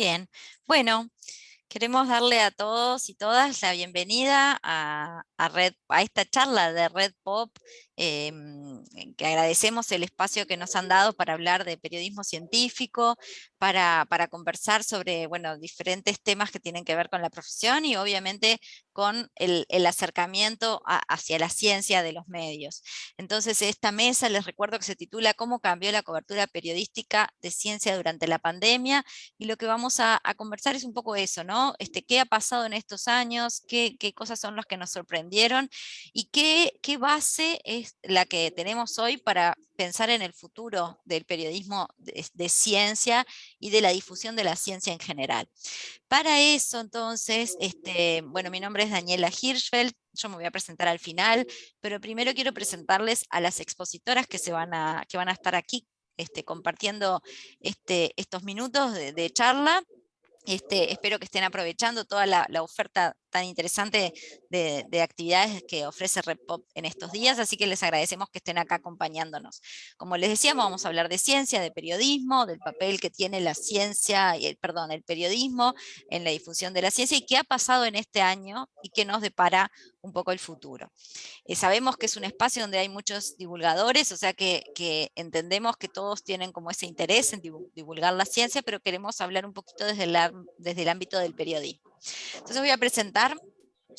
Bien, bueno, queremos darle a todos y todas la bienvenida a esta charla de Red Pop, en que agradecemos el espacio que nos han dado para hablar de periodismo científico, para conversar sobre diferentes temas que tienen que ver con la profesión y obviamente con el acercamiento hacia la ciencia de los medios. Entonces, esta mesa les recuerdo que se titula ¿Cómo cambió la cobertura periodística de ciencia durante la pandemia? Y lo que vamos a conversar es un poco eso, ¿no? ¿Qué ha pasado en estos años? ¿Qué cosas son las que nos sorprendieron? ¿Y qué base es la que tenemos hoy para pensar en el futuro del periodismo de ciencia y de la difusión de la ciencia en general? Para eso, entonces, bueno, mi nombre es Daniela Hirschfeld, yo me voy a presentar al final, pero primero quiero presentarles a las expositoras que van a estar aquí compartiendo estos minutos de charla. Espero que estén aprovechando toda la oferta tan interesante de actividades que ofrece Red Pop en estos días, así que les agradecemos que estén acá acompañándonos. Como les decíamos, vamos a hablar de ciencia, de periodismo, del papel que tiene la ciencia, el periodismo en la difusión de la ciencia y qué ha pasado en este año y qué nos depara un poco el futuro. Sabemos que es un espacio donde hay muchos divulgadores, o sea que entendemos que todos tienen como ese interés en divulgar la ciencia, pero queremos hablar un poquito desde el ámbito del periodismo. Entonces voy a presentar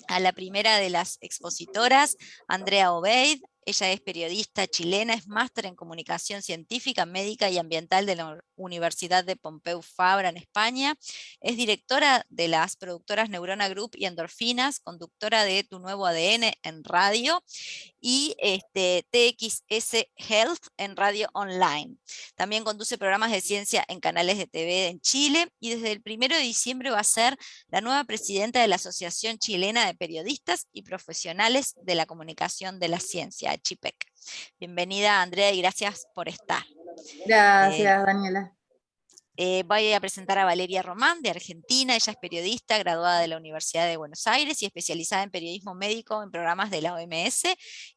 a la primera de las expositoras, Andrea Obeid. Ella es periodista chilena, es máster en comunicación científica, médica y ambiental de la Universidad de Pompeu Fabra en España. Es directora de las productoras Neurona Group y Endorfinas, conductora de Tu Nuevo ADN en radio y TXS Health en radio online. También conduce programas de ciencia en canales de TV en Chile y desde el 1 de diciembre va a ser la nueva presidenta de la Asociación Chilena de Periodistas y Profesionales de la Comunicación de la Ciencia, ACHIPEC. Bienvenida, Andrea, y gracias por estar. Gracias, Daniela. Voy a presentar a Valeria Román, de Argentina. Ella es periodista, graduada de la Universidad de Buenos Aires y especializada en periodismo médico en programas de la OMS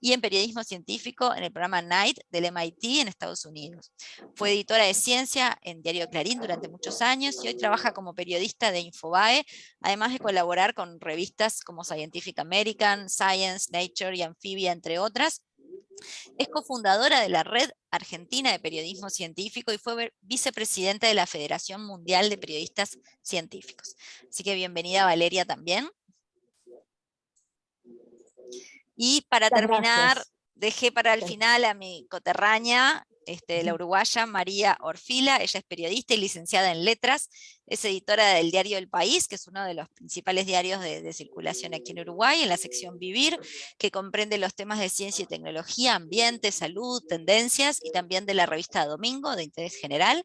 y en periodismo científico en el programa Night del MIT en Estados Unidos. Fue editora de ciencia en Diario Clarín durante muchos años y hoy trabaja como periodista de Infobae, además de colaborar con revistas como Scientific American, Science, Nature y Amphibia, entre otras. Es cofundadora de la Red Argentina de Periodismo Científico y fue vicepresidenta de la Federación Mundial de Periodistas Científicos. Así que bienvenida, Valeria, también. Y para terminar, dejé para el final a mi coterránea, la uruguaya María Orfila. Ella es periodista y licenciada en letras, es editora del diario El País, que es uno de los principales diarios de circulación aquí en Uruguay, en la sección Vivir, que comprende los temas de ciencia y tecnología, ambiente, salud, tendencias, y también de la revista Domingo, de interés general.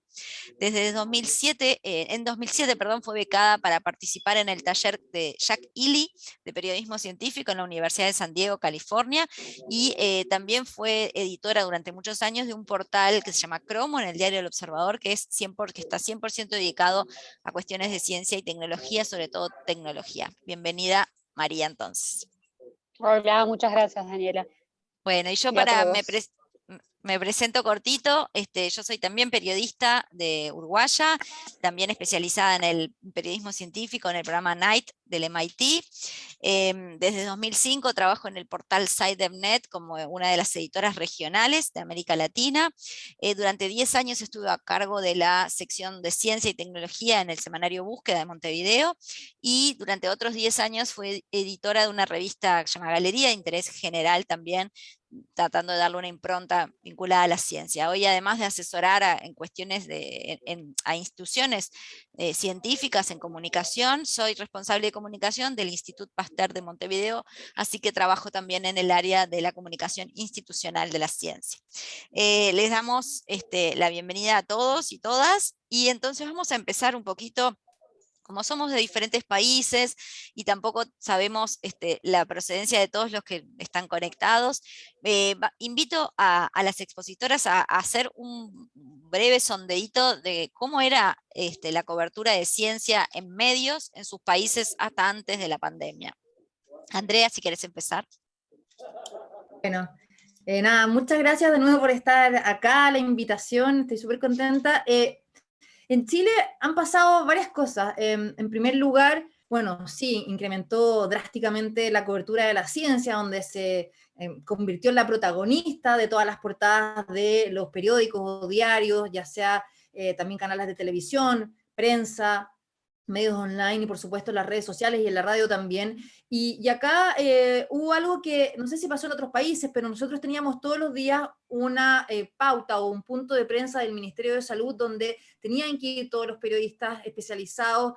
Desde 2007, en 2007 fue becada para participar en el taller de Jack Ely de periodismo científico en la Universidad de San Diego, California, y también fue editora durante muchos años de un portal que se llama Cromo en el diario El Observador, que está 100% dedicado a cuestiones de ciencia y tecnología, sobre todo tecnología. Bienvenida, María, entonces. Hola, muchas gracias, Daniela. Bueno, y yo me presento cortito. Yo soy también periodista de uruguaya, también especializada en el periodismo científico en el programa Night del MIT. Desde 2005 trabajo en el portal SciDevNet como una de las editoras regionales de América Latina. Durante 10 años estuve a cargo de la sección de ciencia y tecnología en el semanario Búsqueda de Montevideo, y durante otros 10 años fui editora de una revista que se llama Galería de Interés General, también tratando de darle una impronta vinculada a la ciencia. Hoy, además de asesorar en cuestiones a instituciones científicas en comunicación, soy responsable de comunicación del Institut Pasteur de Montevideo, así que trabajo también en el área de la comunicación institucional de la ciencia. Les damos la bienvenida a todos y todas, y entonces vamos a empezar un poquito. Como somos de diferentes países y tampoco sabemos la procedencia de todos los que están conectados, invito a las expositoras a hacer un breve sondeíto de cómo era la cobertura de ciencia en medios en sus países hasta antes de la pandemia. Andrea, si quieres empezar. Bueno, nada, muchas gracias de nuevo por estar acá, la invitación, estoy súper contenta. En Chile han pasado varias cosas. En primer lugar, bueno, sí, incrementó drásticamente la cobertura de la ciencia, donde se convirtió en la protagonista de todas las portadas de los periódicos o diarios, ya sea también canales de televisión, prensa, medios online y por supuesto en las redes sociales y en la radio también. Y acá hubo algo que no sé si pasó en otros países, pero nosotros teníamos todos los días una pauta o un punto de prensa del Ministerio de Salud donde tenían que ir todos los periodistas especializados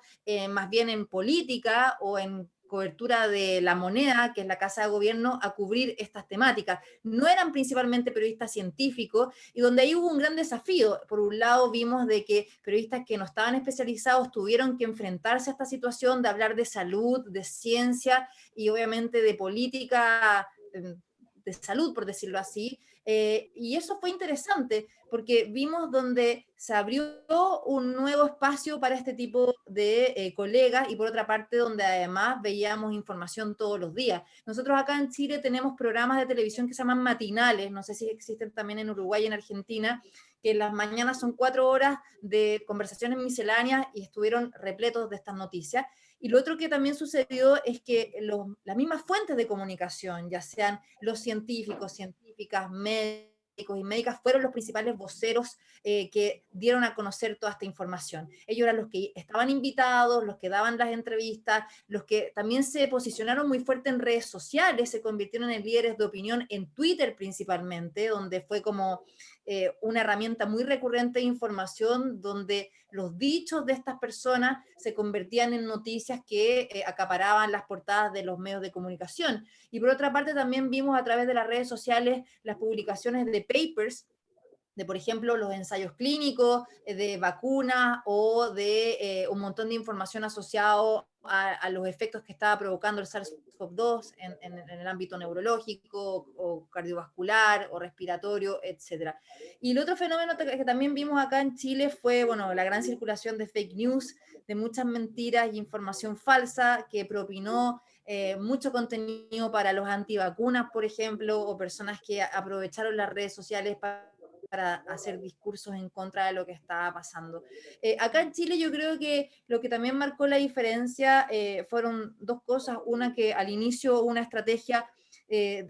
más bien en política o en cobertura de La Moneda, que es la casa de gobierno, a cubrir estas temáticas. No eran principalmente periodistas científicos, y donde ahí hubo un gran desafío. Por un lado vimos de que periodistas que no estaban especializados tuvieron que enfrentarse a esta situación de hablar de salud, de ciencia y obviamente de política de salud, por decirlo así, y eso fue interesante, porque vimos donde se abrió un nuevo espacio para este tipo de colegas, y por otra parte donde además veíamos información todos los días. Nosotros acá en Chile tenemos programas de televisión que se llaman matinales, no sé si existen también en Uruguay y en Argentina, que en las mañanas son 4 horas de conversaciones misceláneas y estuvieron repletos de estas noticias. Y lo otro que también sucedió es que las mismas fuentes de comunicación, ya sean los científicos, científicas, médicos y médicas, fueron los principales voceros que dieron a conocer toda esta información. Ellos eran los que estaban invitados, los que daban las entrevistas, los que también se posicionaron muy fuerte en redes sociales, se convirtieron en líderes de opinión en Twitter principalmente, donde fue como una herramienta muy recurrente de información, donde los dichos de estas personas se convertían en noticias que acaparaban las portadas de los medios de comunicación. Y por otra parte también vimos a través de las redes sociales las publicaciones de papers, de, por ejemplo, los ensayos clínicos, de vacunas o de un montón de información asociado a los efectos que estaba provocando el SARS-CoV-2 en el ámbito neurológico o cardiovascular o respiratorio, etc. Y el otro fenómeno que también vimos acá en Chile fue, bueno, la gran circulación de fake news, de muchas mentiras y información falsa que propinó mucho contenido para los antivacunas, por ejemplo, o personas que aprovecharon las redes sociales para hacer discursos en contra de lo que estaba pasando. Acá en Chile yo creo que lo que también marcó la diferencia fueron dos cosas. Una, que al inicio una estrategia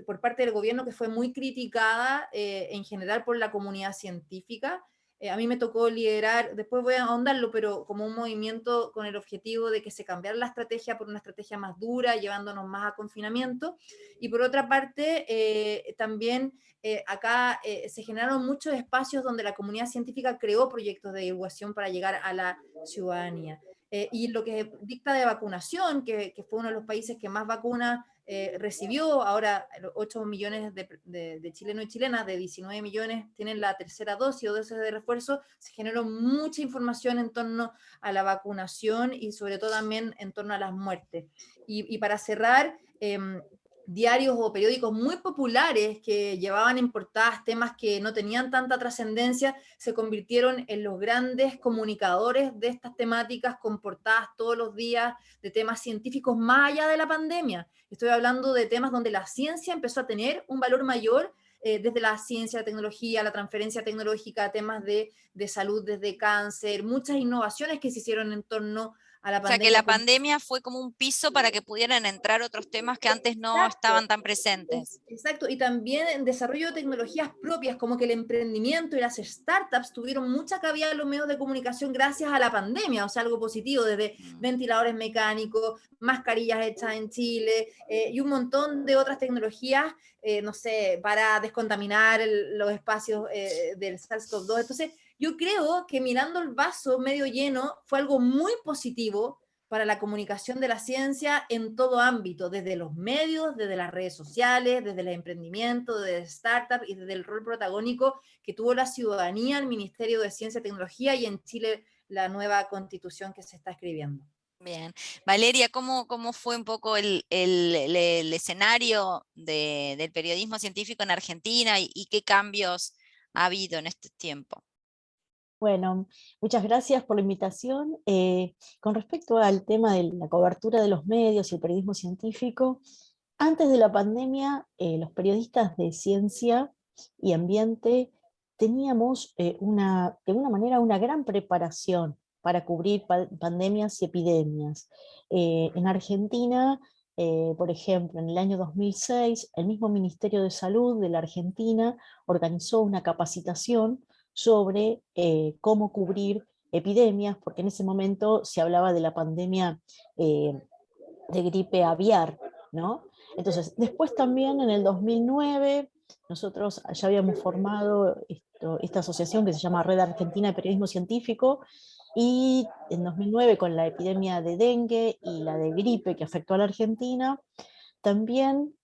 por parte del gobierno que fue muy criticada en general por la comunidad científica. A mí me tocó liderar, después voy a ahondarlo, pero como un movimiento con el objetivo de que se cambiara la estrategia por una estrategia más dura, llevándonos más a confinamiento. Y por otra parte, también acá se generaron muchos espacios donde la comunidad científica creó proyectos de divulgación para llegar a la ciudadanía. Y lo que dicta de vacunación, que fue uno de los países que más vacunas recibió, ahora 8 millones de chilenos y chilenas, de 19 millones tienen la tercera dosis o dosis de refuerzo, se generó mucha información en torno a la vacunación y sobre todo también en torno a las muertes. Y para cerrar, diarios o periódicos muy populares que llevaban en portadas temas que no tenían tanta trascendencia, se convirtieron en los grandes comunicadores de estas temáticas, con portadas todos los días de temas científicos más allá de la pandemia. Estoy hablando de temas donde la ciencia empezó a tener un valor mayor, desde la ciencia, la tecnología, la transferencia tecnológica, temas de salud, desde cáncer, muchas innovaciones que se hicieron en torno a la O sea, que pandemia. la pandemia fue como un piso para que pudieran entrar otros temas que antes no estaban tan presentes. Exacto, y también en desarrollo de tecnologías propias, como que el emprendimiento y las startups tuvieron mucha cabida en los medios de comunicación gracias a la pandemia, o sea, algo positivo, desde ventiladores mecánicos, mascarillas hechas en Chile, y un montón de otras tecnologías, no sé, para descontaminar los espacios del SARS-CoV-2. Entonces, yo creo que mirando el vaso medio lleno fue algo muy positivo para la comunicación de la ciencia en todo ámbito, desde los medios, desde las redes sociales, desde el emprendimiento, desde startups y desde el rol protagónico que tuvo la ciudadanía, el Ministerio de Ciencia y Tecnología y en Chile la nueva constitución que se está escribiendo. Bien. Valeria, ¿cómo fue un poco el escenario del periodismo científico en Argentina y qué cambios ha habido en este tiempo? Bueno, muchas gracias por la invitación. Con respecto al tema de la cobertura de los medios y el periodismo científico, antes de la pandemia, los periodistas de ciencia y ambiente teníamos de alguna manera una gran preparación para cubrir pandemias y epidemias. En Argentina, por ejemplo, en el año 2006, el mismo Ministerio de Salud de la Argentina organizó una capacitación sobre cómo cubrir epidemias, porque en ese momento se hablaba de la pandemia de gripe aviar, ¿no? Entonces, después también en el 2009, nosotros ya habíamos formado esta asociación que se llama Red Argentina de Periodismo Científico, y en 2009 con la epidemia de dengue y la de gripe que afectó a la Argentina, también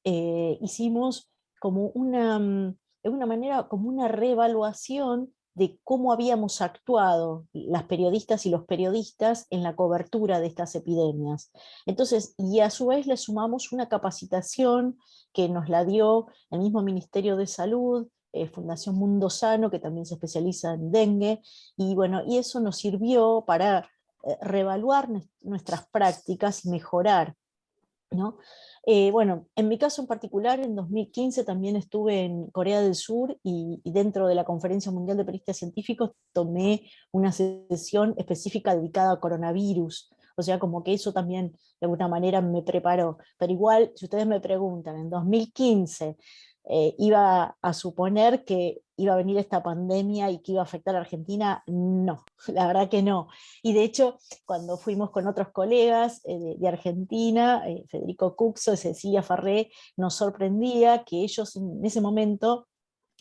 hicimos como de una manera, como una reevaluación de cómo habíamos actuado las periodistas y los periodistas en la cobertura de estas epidemias. Entonces, y a su vez le sumamos una capacitación que nos la dio el mismo Ministerio de Salud, Fundación Mundo Sano, que también se especializa en dengue, y bueno, y eso nos sirvió para reevaluar nuestras prácticas y mejorar, ¿no? Bueno, en mi caso en particular, en 2015 también estuve en Corea del Sur y dentro de la Conferencia Mundial de Periodistas Científicos tomé una sesión específica dedicada a coronavirus. O sea, como que eso también de alguna manera me preparó. Pero igual, si ustedes me preguntan, en 2015 iba a suponer que iba a venir esta pandemia y que iba a afectar a Argentina, no, la verdad que no. Y de hecho, cuando fuimos con otros colegas de Argentina, Federico Cuxo y Cecilia Farré, nos sorprendía que ellos en ese momento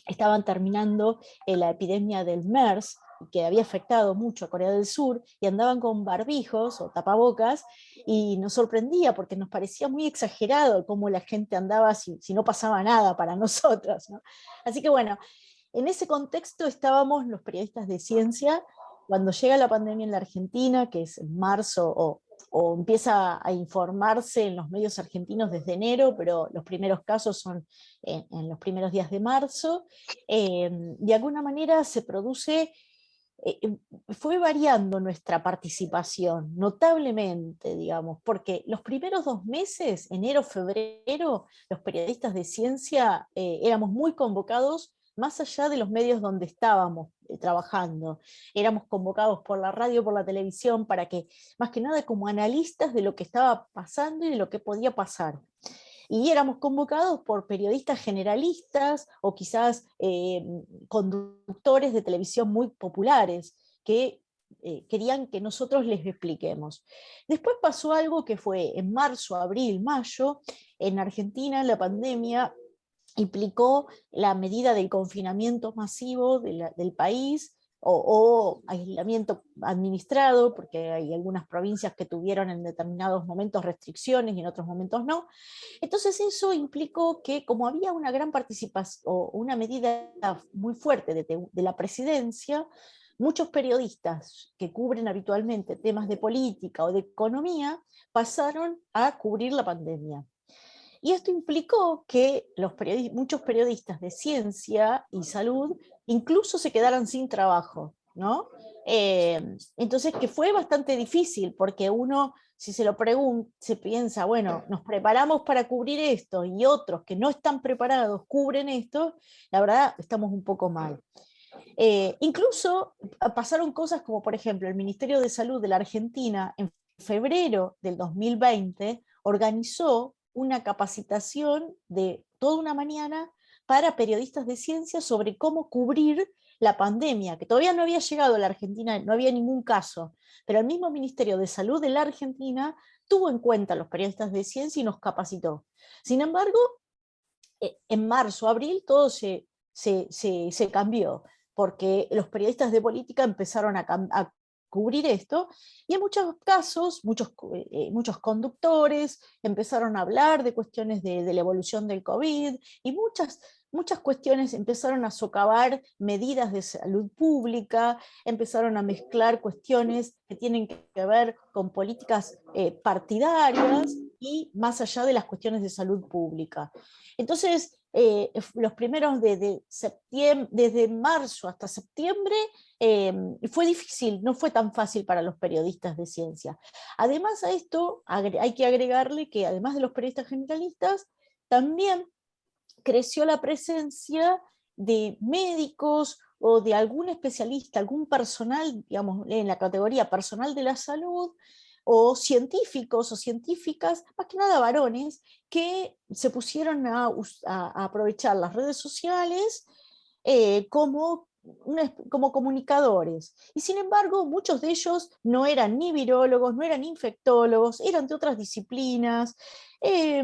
estaban terminando la epidemia del MERS, que había afectado mucho a Corea del Sur, y andaban con barbijos o tapabocas, y nos sorprendía porque nos parecía muy exagerado cómo la gente andaba si no pasaba nada para nosotros, ¿no? Así que bueno, en ese contexto estábamos los periodistas de ciencia. Cuando llega la pandemia en la Argentina, que es en marzo, o empieza a informarse en los medios argentinos desde enero, pero los primeros casos son en los primeros días de marzo, de alguna manera se produce, fue variando nuestra participación notablemente, digamos, porque los primeros 2 meses, enero, febrero, los periodistas de ciencia éramos muy convocados más allá de los medios donde estábamos trabajando. Éramos convocados por la radio, por la televisión, para que, más que nada, como analistas de lo que estaba pasando y de lo que podía pasar. Y éramos convocados por periodistas generalistas o quizás conductores de televisión muy populares que querían que nosotros les expliquemos. Después pasó algo que fue en marzo, abril, mayo, en Argentina la pandemia implicó la medida del confinamiento masivo del país, o aislamiento administrado, porque hay algunas provincias que tuvieron en determinados momentos restricciones y en otros momentos no. Entonces eso implicó que, como había una gran participación o una medida muy fuerte de la presidencia, muchos periodistas que cubren habitualmente temas de política o de economía pasaron a cubrir la pandemia. Y esto implicó que muchos periodistas de ciencia y salud incluso se quedaran sin trabajo, ¿no? Entonces, que fue bastante difícil, porque uno, si se lo pregunta, se piensa, bueno, nos preparamos para cubrir esto, y otros que no están preparados cubren esto, la verdad, estamos un poco mal. Incluso pasaron cosas como, por ejemplo, el Ministerio de Salud de la Argentina, en febrero del 2020, organizó una capacitación de toda una mañana para periodistas de ciencia sobre cómo cubrir la pandemia, que todavía no había llegado a la Argentina, no había ningún caso, pero el mismo Ministerio de Salud de la Argentina tuvo en cuenta a los periodistas de ciencia y nos capacitó. Sin embargo, en marzo, abril, todo se cambió, porque los periodistas de política empezaron a cubrir esto, y en muchos casos, muchos conductores empezaron a hablar de cuestiones de la evolución del COVID, y muchas cuestiones empezaron a socavar medidas de salud pública, empezaron a mezclar cuestiones que tienen que ver con políticas partidarias y más allá de las cuestiones de salud pública. Entonces, los primeros desde marzo hasta septiembre, fue difícil, no fue tan fácil para los periodistas de ciencia. Además a esto hay que agregarle que además de los periodistas generalistas, también creció la presencia de médicos o de algún especialista, algún personal, digamos, en la categoría personal de la salud, o científicos o científicas, más que nada varones, que se pusieron a aprovechar las redes sociales como comunicadores. Y sin embargo, muchos de ellos no eran ni virólogos, no eran infectólogos, eran de otras disciplinas. eh,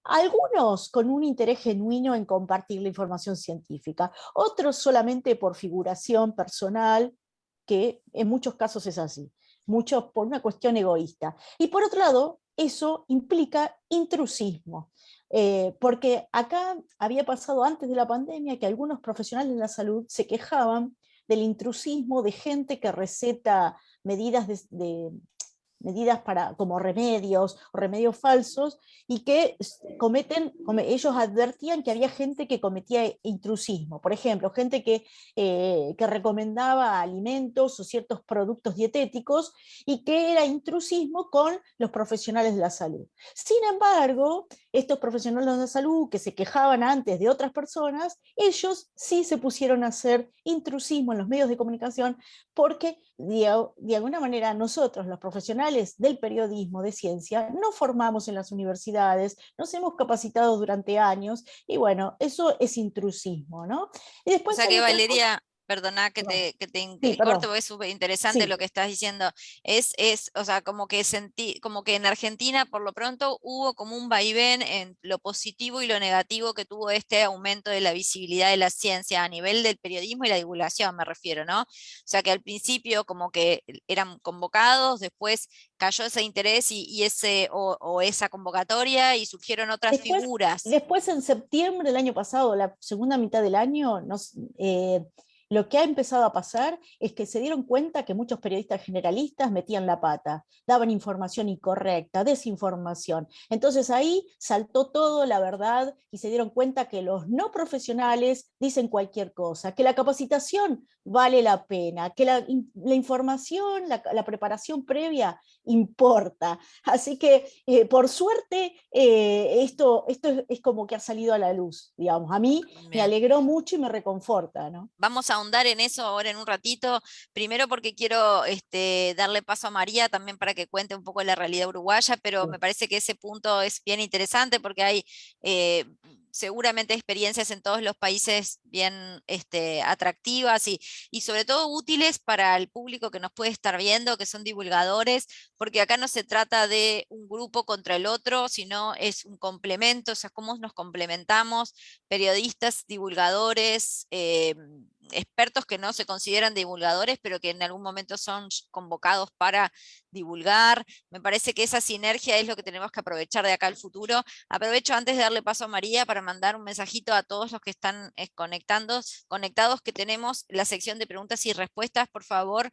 Algunos con un interés genuino en compartir la información científica, otros solamente por figuración personal, que en muchos casos es así, muchos por una cuestión egoísta. Y por otro lado, eso implica intrusismo. Porque acá había pasado antes de la pandemia que algunos profesionales de la salud se quejaban del intrusismo de gente que receta medidas medidas como remedios o remedios falsos, y que ellos advertían que había gente que cometía intrusismo. Por ejemplo, gente que recomendaba alimentos o ciertos productos dietéticos y que era intrusismo con los profesionales de la salud. Sin embargo, estos profesionales de la salud que se quejaban antes de otras personas, ellos sí se pusieron a hacer intrusismo en los medios de comunicación, porque de alguna manera nosotros, los profesionales del periodismo de ciencia, no formamos en las universidades, nos hemos capacitado durante años, y bueno, eso es intrusismo, ¿no? Y O después sea hay que otra cosa. Valeria, perdona Perdón. que te Sí, corte perdón. porque es súper interesante lo Sí. que estás diciendo. O sea, como que como que en Argentina por lo pronto hubo como un vaivén en lo positivo y lo negativo que tuvo este aumento de la visibilidad de la ciencia a nivel del periodismo y la divulgación, me refiero, ¿no? O sea que al principio como que eran convocados, después cayó ese interés o esa convocatoria y surgieron otras Después, figuras. después en septiembre del año pasado, la segunda mitad del año, lo que ha empezado a pasar es que se dieron cuenta que muchos periodistas generalistas metían la pata, daban información incorrecta, desinformación. Entonces ahí saltó todo, la verdad, y se dieron cuenta que los no profesionales dicen cualquier cosa, que la capacitación vale la pena, que la información, la preparación previa importa. Así que, por suerte, esto es como que ha salido a la luz, digamos. A mí me Bien. alegró mucho y me reconforta, ¿no? Vamos a ahondar en eso ahora en un ratito, primero porque quiero darle paso a María también para que cuente un poco la realidad uruguaya, pero Sí. me parece que ese punto es bien interesante porque hay eh, seguramente experiencias en todos los países bien atractivas y sobre todo útiles para el público que nos puede estar viendo, que son divulgadores, porque acá no se trata de un grupo contra el otro, sino es un complemento, o sea, cómo nos complementamos periodistas, divulgadores, expertos que no se consideran divulgadores, pero que en algún momento son convocados para divulgar. Me parece que esa sinergia es lo que tenemos que aprovechar de acá al futuro. Aprovecho antes de darle paso a María para mandar un mensajito a todos los que están conectados, que tenemos la sección de preguntas y respuestas. Por favor,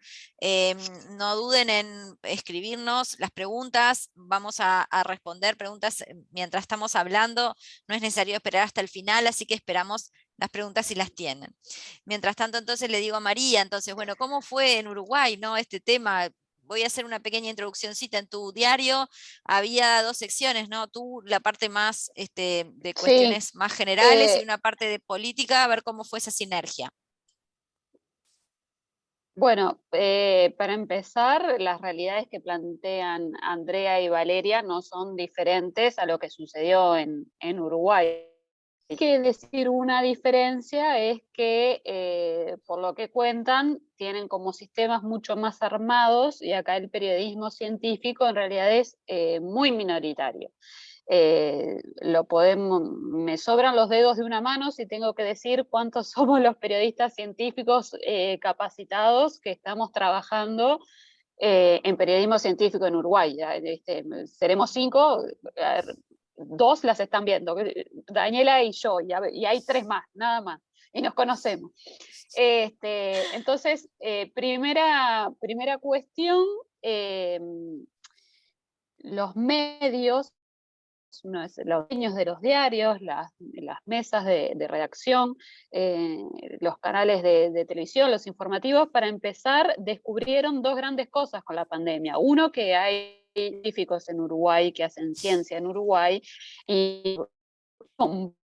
no duden en escribirnos las preguntas. Vamos a responder preguntas mientras estamos hablando. No es necesario esperar hasta el final, así que esperamos las preguntas si las tienen. Mientras tanto, entonces le digo a María, entonces, bueno, ¿cómo fue en Uruguay, no, este tema? Voy a hacer una pequeña introduccióncita. En tu diario había dos secciones, ¿no? Tú la parte más de Sí, cuestiones más generales y eh, una parte de política, a ver cómo fue esa sinergia. bueno, para empezar, las realidades que plantean Andrea y Valeria no son diferentes a lo que sucedió en Uruguay. Hay que decir una diferencia es que, por lo que cuentan, tienen como sistemas mucho más armados y acá el periodismo científico en realidad es muy minoritario. Me sobran los dedos de una mano si tengo que decir cuántos somos los periodistas científicos capacitados que estamos trabajando en periodismo científico en Uruguay. Seremos 5, dos las están viendo, Daniela y yo, y hay 3 más, nada más, y nos conocemos. Entonces, primera cuestión, los medios, los dueños de los diarios, las mesas de redacción, los canales de televisión, los informativos, para empezar, descubrieron 2 grandes cosas con la pandemia. Uno, que hay científicos en Uruguay que hacen ciencia en Uruguay, y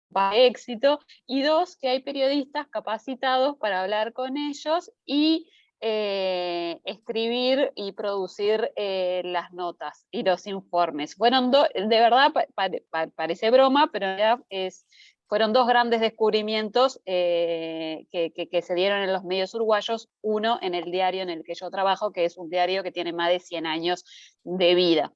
de éxito, y dos, que hay periodistas capacitados para hablar con ellos y escribir y producir las notas y los informes. Fueron de verdad, parece broma, pero en realidad fueron dos grandes descubrimientos que se dieron en los medios uruguayos, uno en el diario en el que yo trabajo, que es un diario que tiene más de 100 años de vida.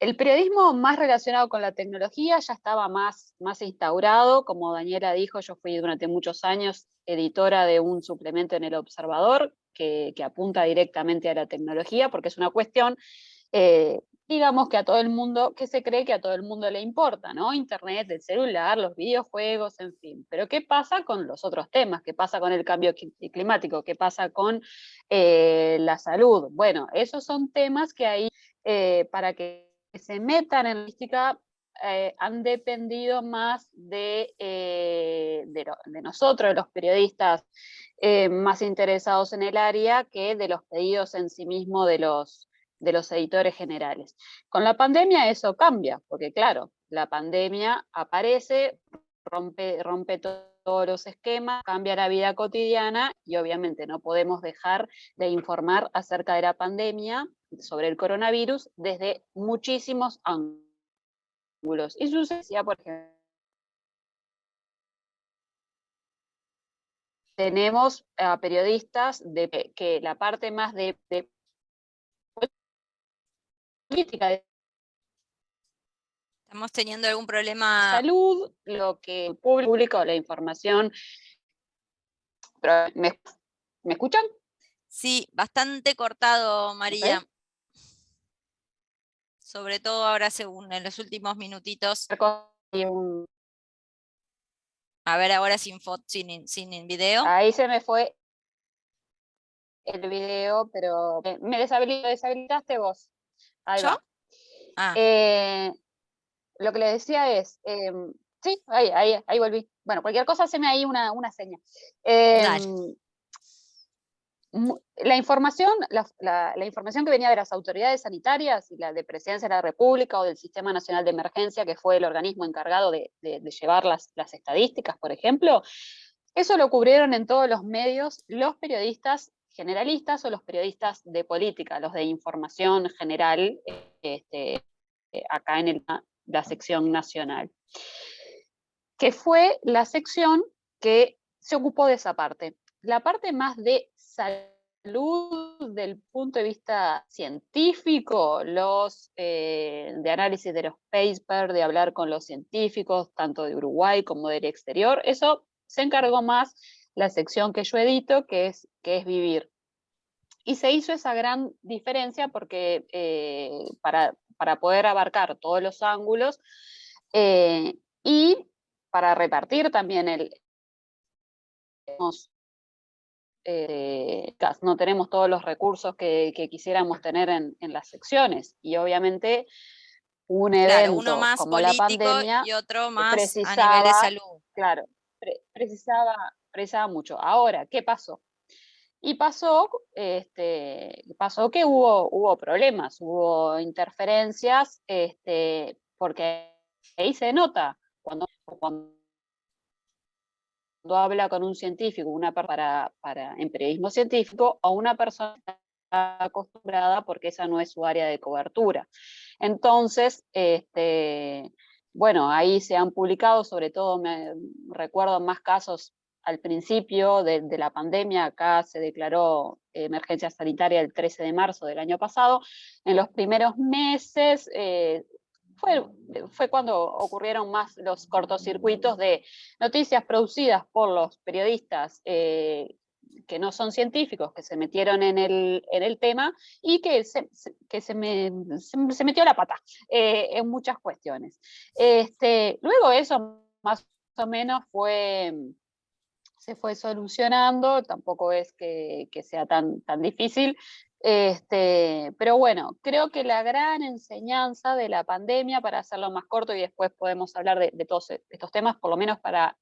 El periodismo más relacionado con la tecnología ya estaba más instaurado. Como Daniela dijo, yo fui durante muchos años editora de un suplemento en El Observador que apunta directamente a la tecnología, porque es una cuestión, digamos, que a todo el mundo, que se cree que a todo el mundo le importa, ¿no? Internet, el celular, los videojuegos, en fin. Pero ¿qué pasa con los otros temas? ¿Qué pasa con el cambio climático? ¿Qué pasa con la salud? Bueno, esos son temas que ahí, para que se metan en logística, han dependido más de nosotros, los periodistas más interesados en el área, que de los pedidos en sí mismos de los editores generales. Con la pandemia eso cambia, porque claro, la pandemia aparece, rompe todos los esquemas, cambia la vida cotidiana y obviamente no podemos dejar de informar acerca de la pandemia, sobre el coronavirus, desde muchísimos ángulos. Y sucedía, por ejemplo, tenemos a periodistas que la parte más de política, Estamos teniendo algún problema. salud, lo que el público, la información. Pero, ¿me escuchan? Sí, bastante cortado, María. ¿Okay? Sobre todo ahora, en los últimos minutitos. A ver, ahora sin video. Ahí se me fue el video, pero me deshabilitaste vos. Ahí ¿Yo? va. Ah. Lo que le decía es, sí, ahí volví. Bueno, cualquier cosa, haceme ahí una seña. Dale. La información que venía de las autoridades sanitarias y la de Presidencia de la República o del Sistema Nacional de Emergencia, que fue el organismo encargado de llevar las estadísticas, por ejemplo, eso lo cubrieron en todos los medios los periodistas generalistas o los periodistas de política, los de información general, acá en la sección nacional, que fue la sección que se ocupó de esa parte. La parte más de salud del punto de vista científico, de análisis de los papers, de hablar con los científicos, tanto de Uruguay como del exterior, eso se encargó más la sección que yo edito, que es Vivir. Y se hizo esa gran diferencia porque para poder abarcar todos los ángulos y para repartir también no tenemos todos los recursos que quisiéramos tener en las secciones, y obviamente un evento, uno más como político la pandemia y otro más precisaba, a nivel de salud. Claro, precisaba mucho. Ahora, ¿qué pasó? Y pasó que hubo problemas, hubo interferencias, porque ahí se nota cuando habla con un científico, en periodismo científico, o una persona que está acostumbrada, porque esa no es su área de cobertura. Entonces, bueno, ahí se han publicado, sobre todo me recuerdo más casos al principio de la pandemia. Acá se declaró emergencia sanitaria el 13 de marzo del año pasado. En los primeros meses fue cuando ocurrieron más los cortocircuitos de noticias producidas por los periodistas que no son científicos, que se metieron en el tema y que se metió la pata en muchas cuestiones. Luego eso más o menos se fue solucionando, tampoco es que sea tan difícil. Pero bueno, creo que la gran enseñanza de la pandemia, para hacerlo más corto y después podemos hablar de todos estos temas, por lo menos para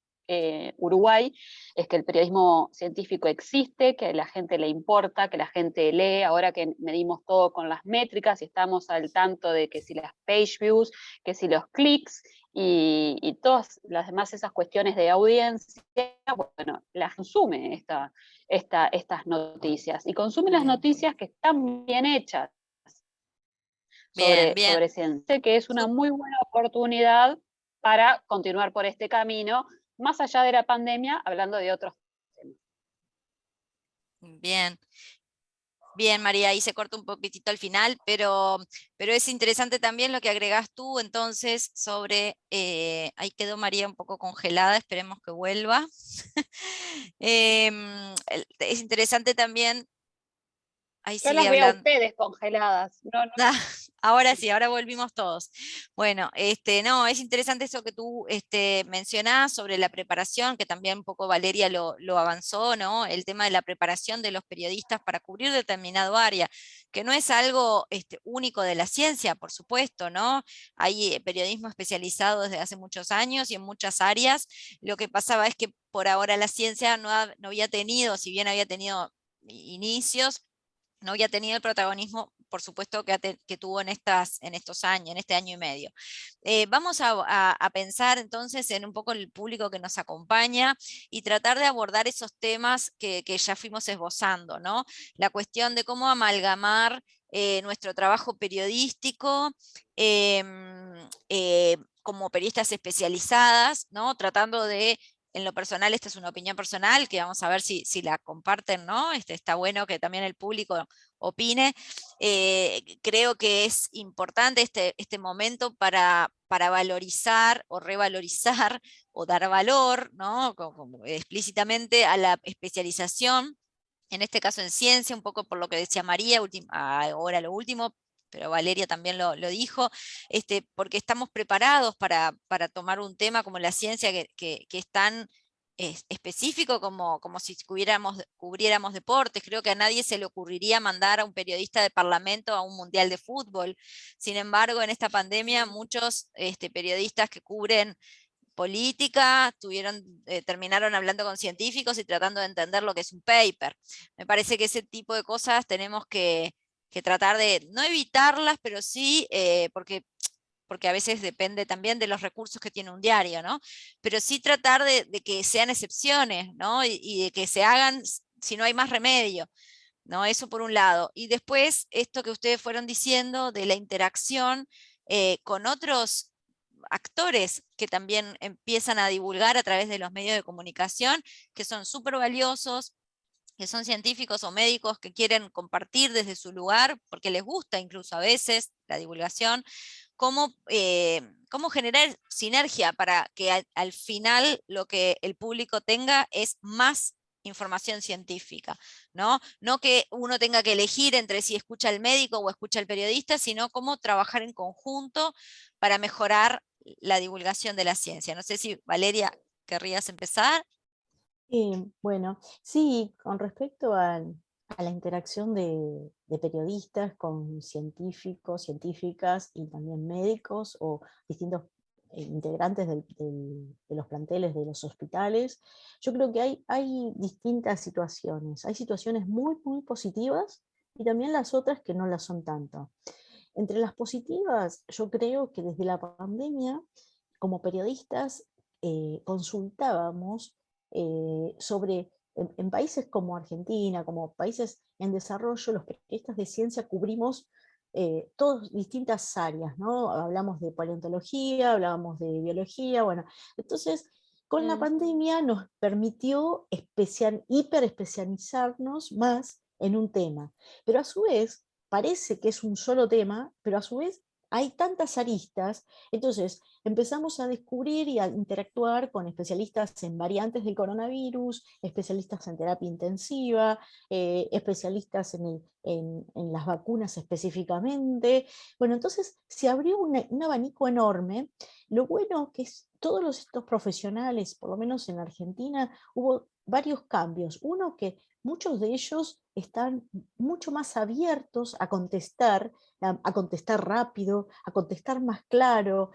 Uruguay es que el periodismo científico existe, que a la gente le importa, que la gente lee, ahora que medimos todo con las métricas y estamos al tanto de que si las page views, que si los clics y todas las demás esas cuestiones de audiencia, bueno, las consume estas noticias y consume las noticias que están bien hechas sobre ciencia, que es una muy buena oportunidad para continuar por este camino, más allá de la pandemia, hablando de otros temas. Bien, María, ahí se corta un poquitito al final, pero es interesante también lo que agregás tú entonces sobre, ahí quedó María un poco congelada, esperemos que vuelva. Es interesante también, ahí Yo sigue las veo a hablando. ustedes congeladas. No. Ahora sí, ahora volvimos todos. Bueno, no, es interesante eso que tú mencionás sobre la preparación, que también un poco Valeria lo avanzó, ¿no? El tema de la preparación de los periodistas para cubrir determinado área, que no es algo único de la ciencia, por supuesto, ¿no? Hay periodismo especializado desde hace muchos años y en muchas áreas. Lo que pasaba es que por ahora la ciencia no había tenido, si bien había tenido inicios, no había tenido el protagonismo, por supuesto, que tuvo en estos años, en este año y medio. Vamos a pensar entonces en un poco el público que nos acompaña y tratar de abordar esos temas que ya fuimos esbozando, ¿no? La cuestión de cómo amalgamar nuestro trabajo periodístico como periodistas especializadas, ¿no? Tratando de, en lo personal, esta es una opinión personal, que vamos a ver si la comparten, ¿no? Está bueno que también el público opine. Creo que es importante este momento para valorizar o revalorizar o dar valor, ¿no? Como explícitamente a la especialización, en este caso en ciencia, un poco por lo que decía María, ahora lo último, pero Valeria también lo dijo, porque estamos preparados para tomar un tema como la ciencia que es tan específico como si cubriéramos deportes. Creo que a nadie se le ocurriría mandar a un periodista de parlamento a un mundial de fútbol. Sin embargo, en esta pandemia, muchos periodistas que cubren política, terminaron hablando con científicos y tratando de entender lo que es un paper. Me parece que ese tipo de cosas tenemos que tratar de no evitarlas, pero sí, porque a veces depende también de los recursos que tiene un diario, ¿no? Pero sí tratar de que sean excepciones, ¿no? Y de que se hagan si no hay más remedio, ¿no? Eso por un lado. Y después, esto que ustedes fueron diciendo de la interacción con otros actores que también empiezan a divulgar a través de los medios de comunicación, que son súper valiosos, que son científicos o médicos que quieren compartir desde su lugar, porque les gusta incluso a veces la divulgación, cómo generar sinergia para que al final lo que el público tenga es más información científica, ¿no? No que uno tenga que elegir entre si escucha al médico o escucha al periodista, sino cómo trabajar en conjunto para mejorar la divulgación de la ciencia. No sé si Valeria querrías empezar. Bueno, sí, con respecto a la interacción de periodistas con científicos, científicas y también médicos o distintos integrantes de los planteles de los hospitales, yo creo que hay distintas situaciones. Hay situaciones muy, muy positivas y también las otras que no las son tanto. Entre las positivas, yo creo que desde la pandemia, como periodistas, consultábamos sobre, en países como Argentina, como países en desarrollo, los periodistas de ciencia cubrimos todas distintas áreas, ¿no? Hablamos de paleontología, hablábamos de biología, bueno, entonces con la pandemia nos permitió hiperespecializarnos más en un tema, pero a su vez parece que es un solo tema, pero a su vez hay tantas aristas, entonces empezamos a descubrir y a interactuar con especialistas en variantes del coronavirus, especialistas en terapia intensiva, especialistas en las vacunas específicamente. Bueno, entonces se abrió un abanico enorme. Lo bueno que es todos estos profesionales, por lo menos en Argentina, hubo varios cambios. Uno que muchos de ellos están mucho más abiertos a contestar rápido, a contestar más claro,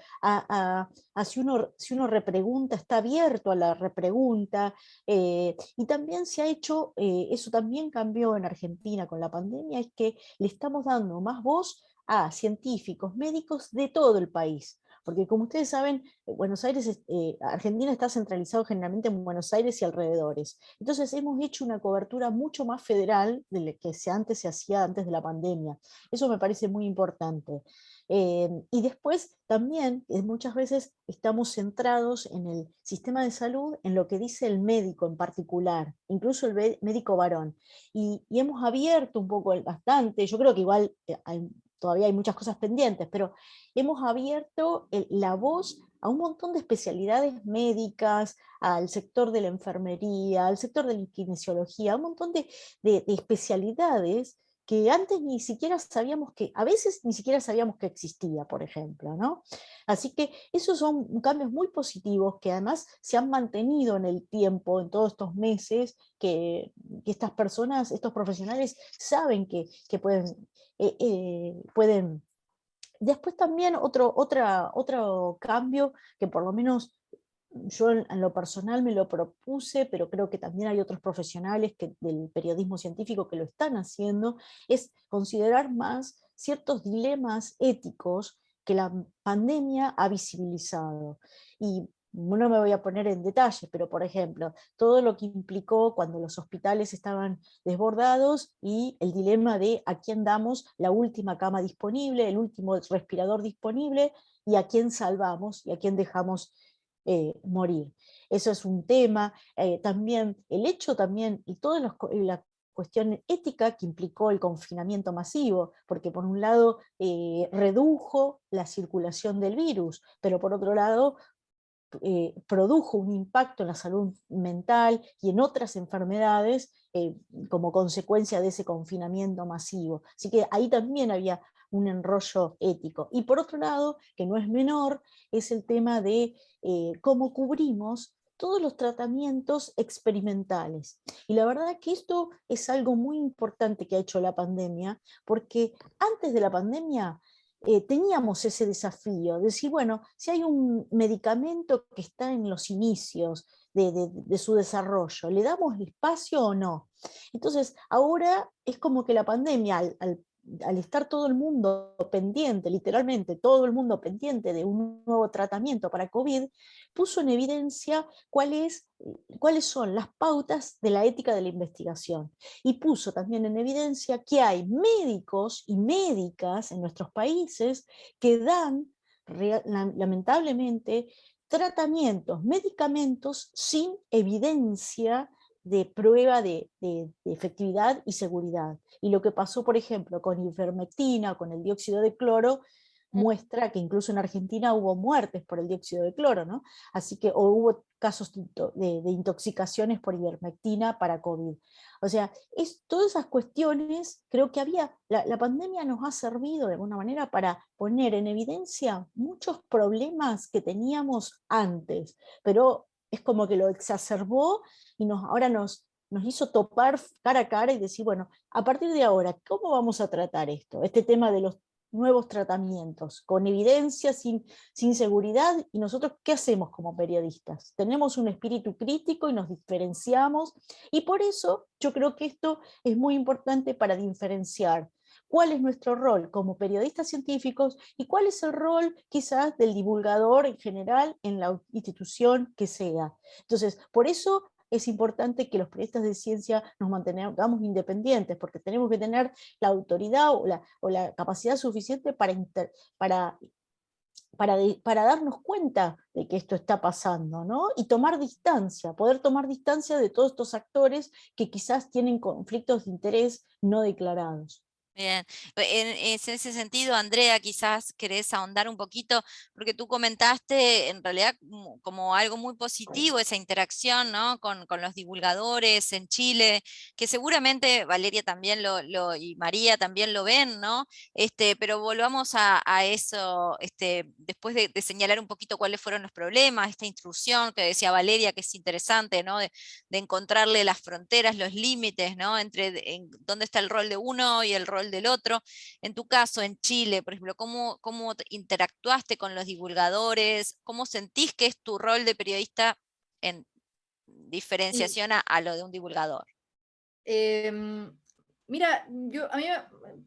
si uno repregunta, está abierto a la repregunta. Y también se ha hecho, eso también cambió en Argentina con la pandemia, es que le estamos dando más voz a científicos, médicos de todo el país. Porque como ustedes saben, Buenos Aires, Argentina está centralizado generalmente en Buenos Aires y alrededores. Entonces hemos hecho una cobertura mucho más federal de lo que antes se hacía antes de la pandemia. Eso me parece muy importante. Y después también muchas veces estamos centrados en el sistema de salud, en lo que dice el médico en particular, incluso el médico varón. Y hemos abierto un poco bastante, yo creo que igual todavía hay muchas cosas pendientes, pero hemos abierto la voz a un montón de especialidades médicas, al sector de la enfermería, al sector de la kinesiología, un montón de especialidades que antes ni siquiera sabíamos a veces ni siquiera sabíamos que existía, por ejemplo, ¿no? Así que esos son cambios muy positivos que además se han mantenido en el tiempo, en todos estos meses, que estas personas, estos profesionales saben que pueden. Después también otro cambio que por lo menos yo en lo personal me lo propuse, pero creo que también hay otros profesionales del periodismo científico que lo están haciendo, es considerar más ciertos dilemas éticos que la pandemia ha visibilizado. Y no me voy a poner en detalles, pero por ejemplo, todo lo que implicó cuando los hospitales estaban desbordados y el dilema de a quién damos la última cama disponible, el último respirador disponible, y a quién salvamos y a quién dejamos morir. Eso es un tema. También el hecho también, y toda la cuestión ética que implicó el confinamiento masivo, porque por un lado redujo la circulación del virus, pero por otro lado produjo un impacto en la salud mental y en otras enfermedades como consecuencia de ese confinamiento masivo. Así que ahí también había un enrollo ético. Y por otro lado, que no es menor, es el tema de cómo cubrimos todos los tratamientos experimentales. Y la verdad que esto es algo muy importante que ha hecho la pandemia, porque antes de la pandemia teníamos ese desafío de decir, bueno, si hay un medicamento que está en los inicios de su desarrollo, ¿le damos espacio o no? Entonces, ahora es como que la pandemia, al estar todo el mundo pendiente, literalmente todo el mundo pendiente de un nuevo tratamiento para COVID, puso en evidencia cuáles son las pautas de la ética de la investigación. Y puso también en evidencia que hay médicos y médicas en nuestros países que dan, lamentablemente, tratamientos, medicamentos sin evidencia de prueba de efectividad y seguridad. Y lo que pasó, por ejemplo, con ivermectina, con el dióxido de cloro, muestra que incluso en Argentina hubo muertes por el dióxido de cloro, ¿no? Así que, o hubo casos de intoxicaciones por ivermectina para COVID. O sea, todas esas cuestiones, creo que la pandemia nos ha servido de alguna manera para poner en evidencia muchos problemas que teníamos antes, pero es como que lo exacerbó y ahora nos hizo topar cara a cara y decir, bueno, a partir de ahora, ¿cómo vamos a tratar esto? Este tema de los nuevos tratamientos, con evidencia, sin seguridad, y nosotros, ¿qué hacemos como periodistas? Tenemos un espíritu crítico y nos diferenciamos, y por eso yo creo que esto es muy importante para diferenciar cuál es nuestro rol como periodistas científicos y cuál es el rol quizás del divulgador en general en la institución que sea. Entonces, por eso es importante que los periodistas de ciencia nos mantengamos independientes, porque tenemos que tener la autoridad o la capacidad suficiente para darnos cuenta de que esto está pasando, ¿no? Y tomar distancia, poder tomar distancia de todos estos actores que quizás tienen conflictos de interés no declarados. Bien, en ese sentido, Andrea, quizás querés ahondar un poquito, porque tú comentaste en realidad como algo muy positivo esa interacción, ¿no? Con los divulgadores en Chile, que seguramente Valeria también y María también lo ven, ¿no? Pero volvamos a eso, después de señalar un poquito cuáles fueron los problemas, esta intrusión que decía Valeria, que es interesante, ¿no? De encontrarle las fronteras, los límites, ¿no? En dónde está el rol de uno y el rol del otro. En tu caso, en Chile, por ejemplo, ¿cómo interactuaste con los divulgadores? ¿Cómo sentís que es tu rol de periodista en Y diferenciación a lo de un divulgador? mira, a mí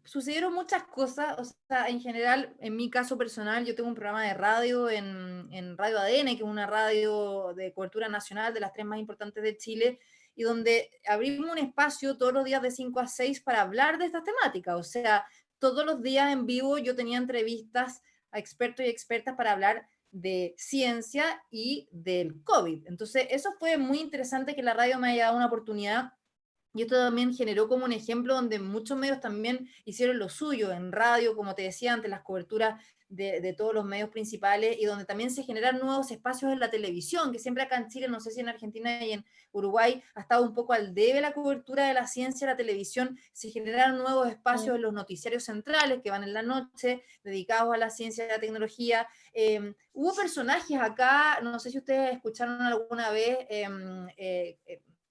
sucedieron muchas cosas, o sea, en general, en mi caso personal, yo tengo un programa de radio en Radio ADN, que es una radio de cobertura nacional de las 3 más importantes de Chile, y donde abrimos un espacio todos los días de 5 a 6 para hablar de estas temáticas, o sea, todos los días en vivo yo tenía entrevistas a expertos y expertas para hablar de ciencia y del COVID. Entonces, eso fue muy interesante que la radio me haya dado una oportunidad, y esto también generó como un ejemplo donde muchos medios también hicieron lo suyo, en radio, como te decía antes, las coberturas de todos los medios principales, y donde también se generan nuevos espacios en la televisión, que siempre acá en Chile, no sé si en Argentina y en Uruguay, ha estado un poco al debe la cobertura de la ciencia en la televisión. Se generaron nuevos espacios en los noticiarios centrales que van en la noche, dedicados a la ciencia y la tecnología. Hubo personajes acá, no sé si ustedes escucharon alguna vez,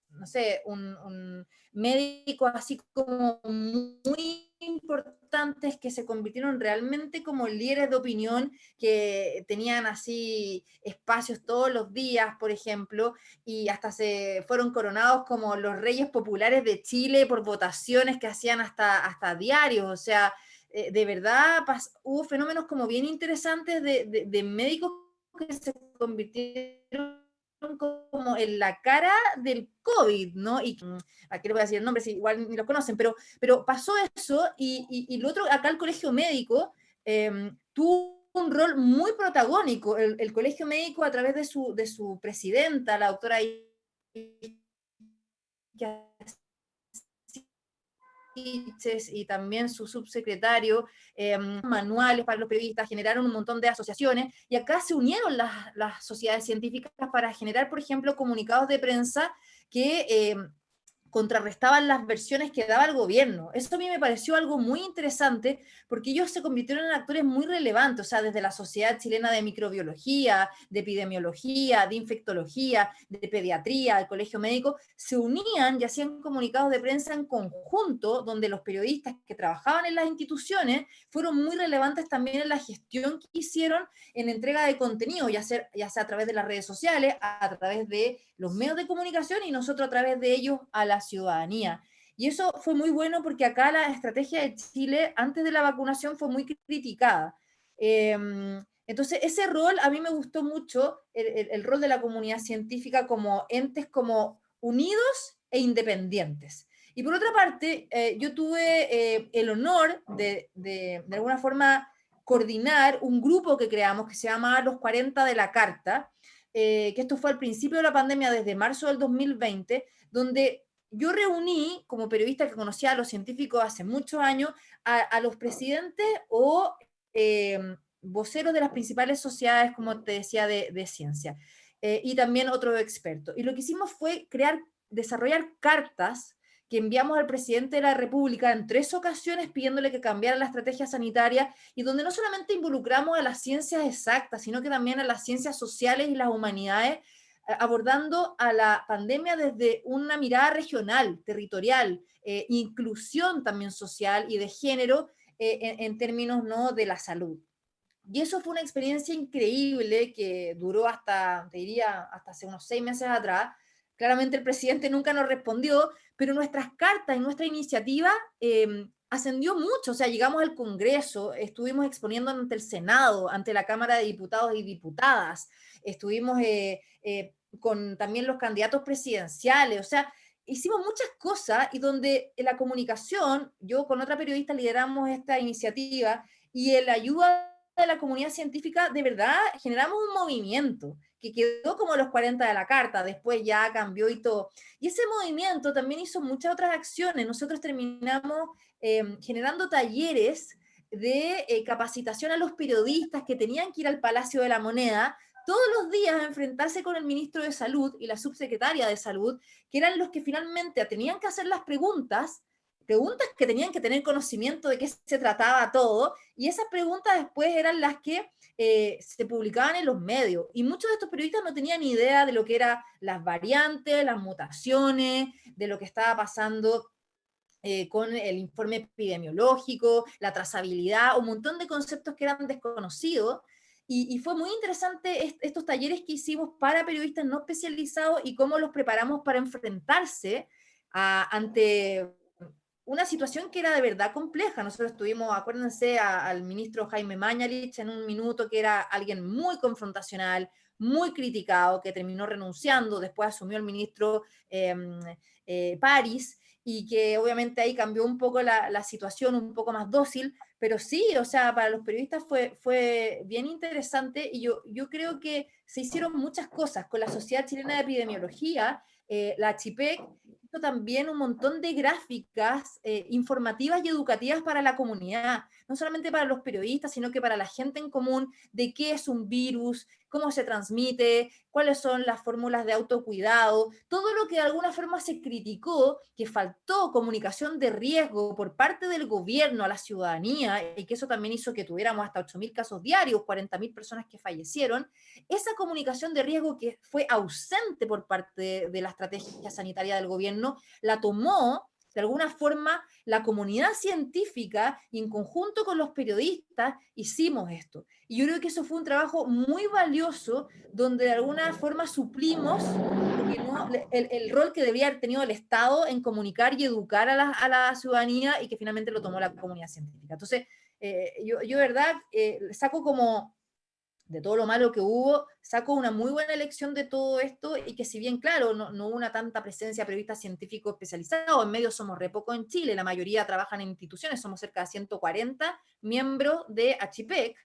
no sé, un médicos así como muy importantes que se convirtieron realmente como líderes de opinión, que tenían así espacios todos los días, por ejemplo, y hasta se fueron coronados como los reyes populares de Chile por votaciones que hacían hasta diarios, o sea, de verdad hubo fenómenos como bien interesantes de médicos que se convirtieron como en la cara del COVID, ¿no? Y aquí le voy a decir el nombre, si igual ni los conocen, pero pasó eso, y lo otro, acá el colegio médico tuvo un rol muy protagónico. El colegio médico, a través de su presidenta, la doctora y también su subsecretario, manuales para los periodistas, generaron un montón de asociaciones, y acá se unieron las sociedades científicas para generar, por ejemplo, comunicados de prensa que contrarrestaban las versiones que daba el gobierno. Eso a mí me pareció algo muy interesante, porque ellos se convirtieron en actores muy relevantes, o sea, desde la Sociedad Chilena de Microbiología, de Epidemiología, de Infectología, de Pediatría, el Colegio Médico, se unían y hacían comunicados de prensa en conjunto, donde los periodistas que trabajaban en las instituciones fueron muy relevantes también en la gestión que hicieron en entrega de contenido, ya sea a través de las redes sociales, a través de los medios de comunicación, y nosotros a través de ellos a la ciudadanía. Y eso fue muy bueno, porque acá la estrategia de Chile antes de la vacunación fue muy criticada. Entonces, ese rol a mí me gustó mucho, el rol de la comunidad científica como entes como unidos e independientes. Y por otra parte, yo tuve el honor de alguna forma coordinar un grupo que creamos que se llama Los 40 de la Carta, que esto fue al principio de la pandemia, desde marzo del 2020, donde yo reuní, como periodista que conocía a los científicos hace muchos años, a los presidentes o voceros de las principales sociedades, como te decía, de ciencia, y también otros expertos. Y lo que hicimos fue desarrollar cartas que enviamos al presidente de la República en 3 ocasiones pidiéndole que cambiara la estrategia sanitaria, y donde no solamente involucramos a las ciencias exactas, sino que también a las ciencias sociales y las humanidades, abordando a la pandemia desde una mirada regional, territorial, inclusión también social y de género, en términos, ¿no?, de la salud. Y eso fue una experiencia increíble que duró hasta, te diría, hasta hace unos 6 meses atrás. Claramente el presidente nunca nos respondió, pero nuestras cartas y nuestra iniciativa ascendió mucho. O sea, llegamos al Congreso, estuvimos exponiendo ante el Senado, ante la Cámara de Diputados y Diputadas, estuvimos con también los candidatos presidenciales, o sea, hicimos muchas cosas, y donde en la comunicación, yo con otra periodista lideramos esta iniciativa, y en la ayuda de la comunidad científica, de verdad, generamos un movimiento que quedó como los 40 de la carta, después ya cambió y todo. Y ese movimiento también hizo muchas otras acciones. Nosotros terminamos generando talleres de capacitación a los periodistas que tenían que ir al Palacio de la Moneda todos los días a enfrentarse con el ministro de Salud y la subsecretaria de Salud, que eran los que finalmente tenían que hacer las preguntas que tenían que tener conocimiento de qué se trataba todo, y esas preguntas después eran las que se publicaban en los medios, y muchos de estos periodistas no tenían ni idea de lo que eran las variantes, las mutaciones, de lo que estaba pasando con el informe epidemiológico, la trazabilidad, un montón de conceptos que eran desconocidos, y fue muy interesante estos talleres que hicimos para periodistas no especializados y cómo los preparamos para enfrentarse ante una situación que era de verdad compleja. Nosotros tuvimos, acuérdense, al ministro Jaime Mañalich en un minuto, que era alguien muy confrontacional, muy criticado, que terminó renunciando, después asumió el ministro París, y que obviamente ahí cambió un poco la situación, un poco más dócil, pero sí, o sea, para los periodistas fue bien interesante, y yo creo que se hicieron muchas cosas con la Sociedad Chilena de Epidemiología. La CHIPEC hizo también un montón de gráficas informativas y educativas para la comunidad, no solamente para los periodistas, sino que para la gente en común, de qué es un virus, cómo se transmite, cuáles son las fórmulas de autocuidado, todo lo que de alguna forma se criticó, que faltó comunicación de riesgo por parte del gobierno a la ciudadanía, y que eso también hizo que tuviéramos hasta 8.000 casos diarios, 40.000 personas que fallecieron. Esa comunicación de riesgo que fue ausente por parte de la estrategia sanitaria del gobierno, la tomó de alguna forma la comunidad científica, y en conjunto con los periodistas hicimos esto. Y yo creo que eso fue un trabajo muy valioso, donde de alguna forma suplimos el rol que debía haber tenido el Estado en comunicar y educar a la ciudadanía, y que finalmente lo tomó la comunidad científica. Entonces, yo de verdad saco como de todo lo malo que hubo, saco una muy buena lección de todo esto, y que si bien, claro, no hubo una tanta presencia de periodistas científicos especializados, en medios somos re poco en Chile, la mayoría trabajan en instituciones, somos cerca de 140 miembros de ACHIPEC,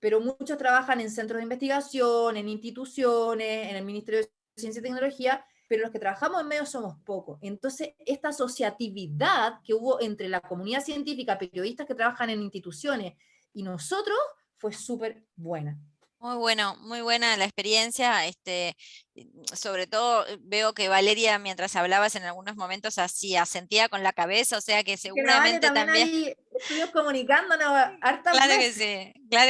pero muchos trabajan en centros de investigación, en instituciones, en el Ministerio de Ciencia y Tecnología, pero los que trabajamos en medios somos pocos. Entonces, esta asociatividad que hubo entre la comunidad científica, periodistas que trabajan en instituciones, y nosotros, fue súper buena. Muy bueno, muy buena la experiencia. Sobre todo veo que Valeria, mientras hablabas en algunos momentos, así asentía con la cabeza, o sea que Que la Vale seguramente también también. ahí estuvimos comunicándonos hartas Claro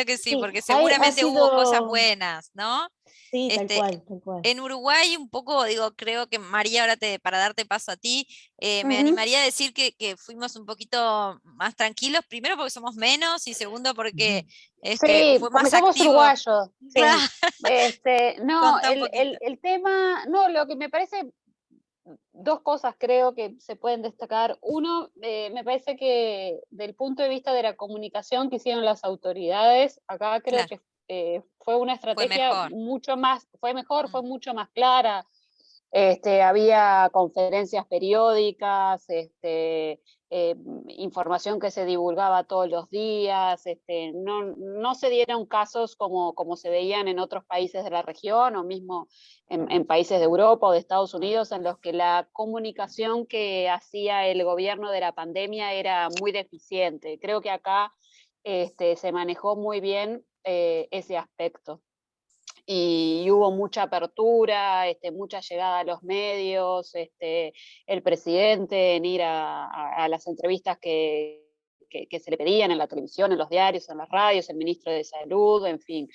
que sí, Sí, porque ha seguramente hubo cosas sido, buenas, ¿no? sí, tal Este, cual, tal cual. En Uruguay un poco, digo, creo que María, ahora para darte paso a ti, me Ujú. animaría a decir que fuimos un poquito más tranquilos, primero porque somos menos y segundo porque Sí, fue porque más somos activo. uruguayos, sí. No, Contá un poquito. el tema, no, lo que me parece, dos cosas creo que se pueden destacar. Uno, me parece que del punto de vista de la comunicación que hicieron las autoridades, acá creo Claro, que fue una fue estrategia mejor. mucho más, fue mejor, fue Mm. mucho más clara. Había conferencias periódicas, información que se divulgaba todos los días, no se dieron casos como se veían en otros países de la región o mismo en países de Europa o de Estados Unidos, en los que la comunicación que hacía el gobierno de la pandemia era muy deficiente. Creo que acá se manejó muy bien ese aspecto. Y hubo mucha apertura, mucha llegada a los medios, el presidente en ir a las entrevistas que se le pedían en la televisión, en los diarios, en las radios, el ministro de Salud, en fin.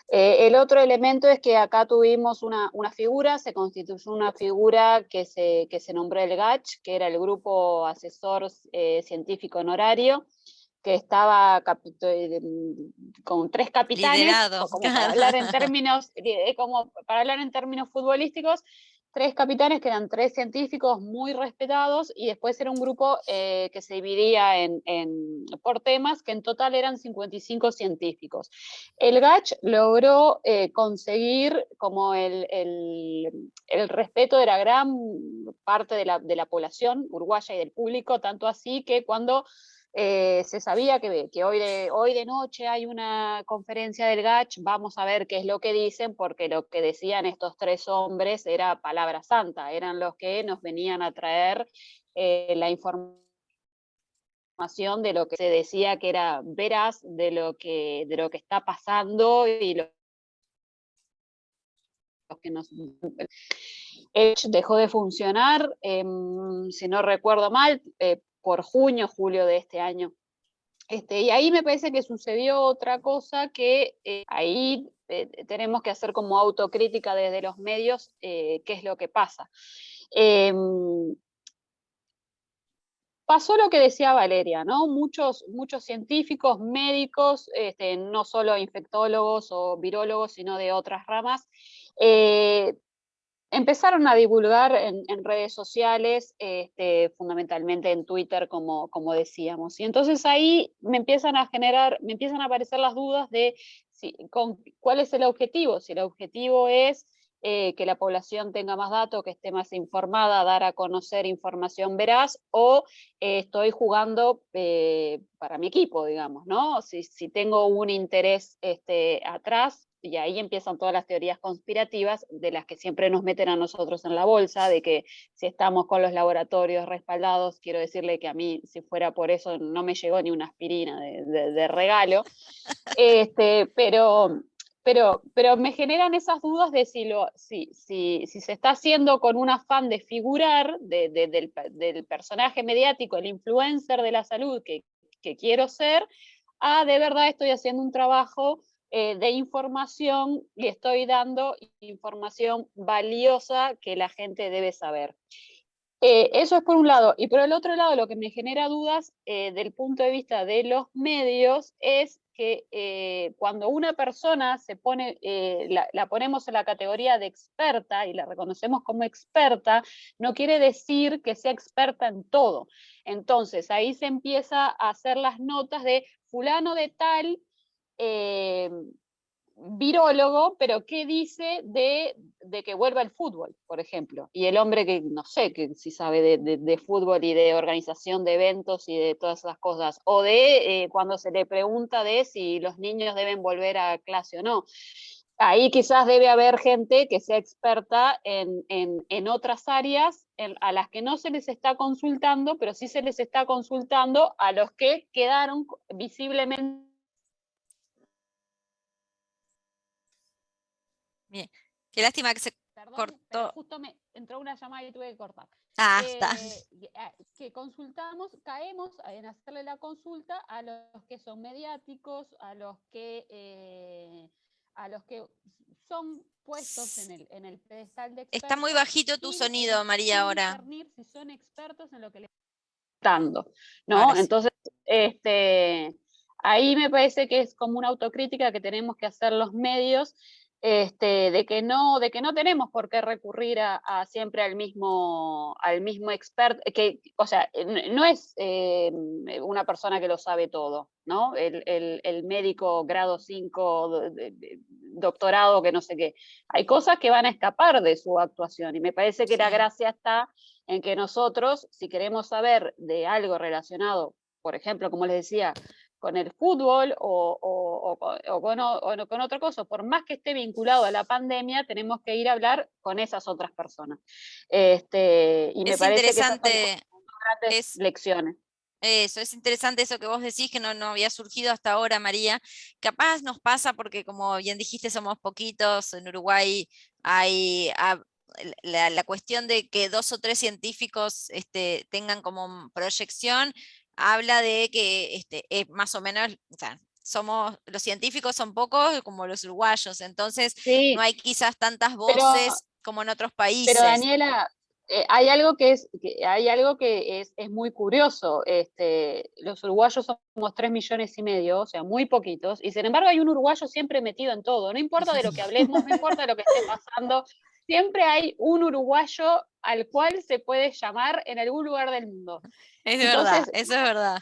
El otro elemento es que acá tuvimos una figura, se constituyó una figura que se nombró el GACH, que era el Grupo Asesor Científico Honorario, que estaba con 3 capitanes, Liderado. como para hablar en términos, como para hablar en términos futbolísticos, 3 capitanes que eran 3 científicos muy respetados, y después era un grupo que se dividía por temas, que en total eran 55 científicos. El GACH logró conseguir como el respeto de la gran parte de la población uruguaya y del público, tanto así que cuando Se sabía que hoy de noche hay una conferencia del GACH, vamos a ver qué es lo que dicen, porque lo que decían estos 3 hombres era palabra santa, eran los que nos venían a traer la información de lo que se decía que era veraz, de lo que está pasando y lo que nos... Edge dejó de funcionar, si no recuerdo mal, por julio de este año. Y ahí me parece que sucedió otra cosa que ahí tenemos que hacer como autocrítica desde los medios, qué es lo que pasa. Pasó lo que decía Valeria, ¿no? Muchos científicos, médicos, no solo infectólogos o virólogos, sino de otras ramas, empezaron a divulgar en redes sociales, fundamentalmente en Twitter, como decíamos. Y entonces ahí me empiezan a aparecer las dudas de cuál es el objetivo. Si el objetivo es que la población tenga más datos, que esté más informada, dar a conocer información veraz, o estoy jugando para mi equipo, digamos, ¿no? Si tengo un interés atrás, y ahí empiezan todas las teorías conspirativas de las que siempre nos meten a nosotros en la bolsa, de que si estamos con los laboratorios respaldados, quiero decirle que a mí, si fuera por eso, no me llegó ni una aspirina de regalo, pero me generan esas dudas de si se está haciendo con un afán de figurar del personaje mediático, el influencer de la salud que quiero ser, de verdad estoy haciendo un trabajo de información y estoy dando información valiosa que la gente debe saber. Eso es por un lado. Y por el otro lado, lo que me genera dudas del punto de vista de los medios es que cuando una persona se pone, la ponemos en la categoría de experta y la reconocemos como experta, no quiere decir que sea experta en todo. Entonces, ahí se empieza a hacer las notas de fulano de tal, virólogo, pero ¿qué dice de que vuelva el fútbol, por ejemplo? Y el hombre que, no sé, que si sabe de fútbol y de organización de eventos y de todas esas cosas, o de cuando se le pregunta de si los niños deben volver a clase o no. Ahí quizás debe haber gente que sea experta en otras áreas a las que no se les está consultando, pero sí se les está consultando a los que quedaron visiblemente. Bien, qué lástima que se Perdón, cortó. pero justo me entró una llamada y tuve que cortar. Está. Que consultamos, caemos en hacerle la consulta a los que son mediáticos, a los que son puestos en el pedestal de expertos. Está muy bajito tu sonido, María, ahora. Discernir si son expertos en lo que les están dando, ¿no? Sí. Entonces, ahí me parece que es como una autocrítica que tenemos que hacer los medios, de que no tenemos por qué recurrir a siempre al mismo experto, o sea, no es una persona que lo sabe todo, ¿no? El médico grado 5, doctorado, que no sé qué. Hay cosas que van a escapar de su actuación, y me parece que la gracia está en que nosotros, si queremos saber de algo relacionado, por ejemplo, como les decía, con el fútbol o con otra cosa, por más que esté vinculado a la pandemia, tenemos que ir a hablar con esas otras personas. Y me parece interesante, que esas son grandes lecciones. Eso, es interesante eso que vos decís, que no había surgido hasta ahora, María. Capaz nos pasa porque, como bien dijiste, somos poquitos, en Uruguay hay la cuestión de que 2 o 3 científicos tengan como proyección, habla de que más o menos, o sea, los científicos son pocos como los uruguayos, entonces Sí, no hay quizás tantas voces como en otros países. Pero Daniela, hay algo que es muy curioso. Los uruguayos somos 3,5 millones, o sea, muy poquitos, y sin embargo hay un uruguayo siempre metido en todo. No importa de lo que hablemos, no importa de lo que esté pasando, siempre hay un uruguayo al cual se puede llamar en algún lugar del mundo. Es Entonces, verdad, eso es verdad.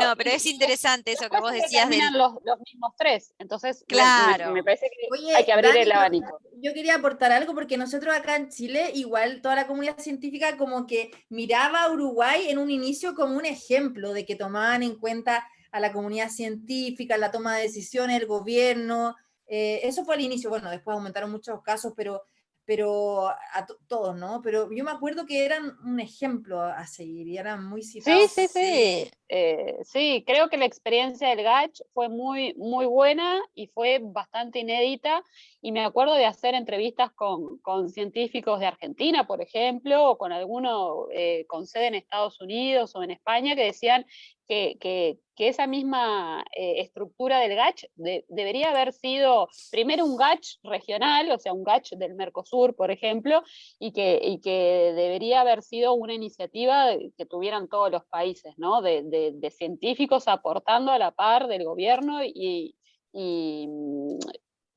No, pero es interesante eso que vos decías del... terminan los mismos tres, entonces Claro. me parece que hay Oye, que abrir Dani, el abanico. yo quería aportar algo porque nosotros acá en Chile, igual toda la comunidad científica como que miraba a Uruguay en un inicio como un ejemplo de que tomaban en cuenta a la comunidad científica, la toma de decisiones, el gobierno. Eso fue al inicio, bueno, después aumentaron muchos casos, pero todos, ¿no? Pero yo me acuerdo que eran un ejemplo a seguir y eran muy Sí, citados. sí, sí. Sí, creo que la experiencia del GACH fue muy, muy buena y fue bastante inédita. Y me acuerdo de hacer entrevistas con científicos de Argentina, por ejemplo, o con alguno con sede en Estados Unidos o en España, que decían que esa misma estructura del GACH debería haber sido primero un GACH regional, o sea, un GACH del Mercosur, por ejemplo, y que debería haber sido una iniciativa que tuvieran todos los países, ¿no? De científicos aportando a la par del gobierno y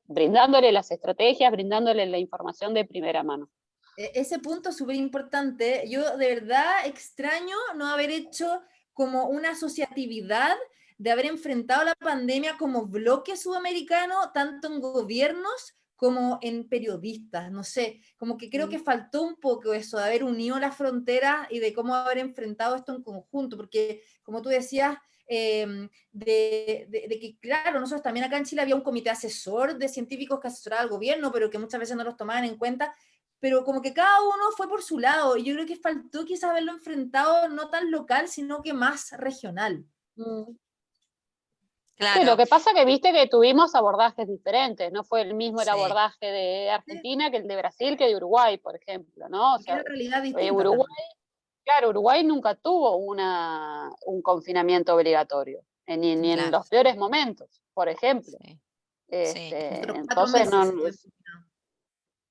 brindándole las estrategias, brindándole la información de primera mano. Ese punto es súper importante. Yo de verdad extraño no haber hecho como una asociatividad de haber enfrentado la pandemia como bloque sudamericano, tanto en gobiernos como en periodistas. No sé, como que creo que faltó un poco eso, de haber unido las fronteras y de cómo haber enfrentado esto en conjunto, porque como tú decías, de que, claro, nosotros también acá en Chile había un comité asesor de científicos que asesoraba al gobierno, pero que muchas veces no los tomaban en cuenta, pero como que cada uno fue por su lado, y yo creo que faltó quizás haberlo enfrentado no tan local, sino que más regional. Sí, lo Claro, que pasa que viste que tuvimos abordajes diferentes, no fue el mismo el sí, abordaje de Sí, Argentina que el de Brasil que de Uruguay, por ejemplo, ¿no? O porque era sea, una realidad distinta Uruguay, también. claro, Uruguay nunca tuvo un confinamiento obligatorio, ni en claro, los peores momentos, por ejemplo. sí, sí, Nosotros 4 meses Entonces, no, estuvimos confinados.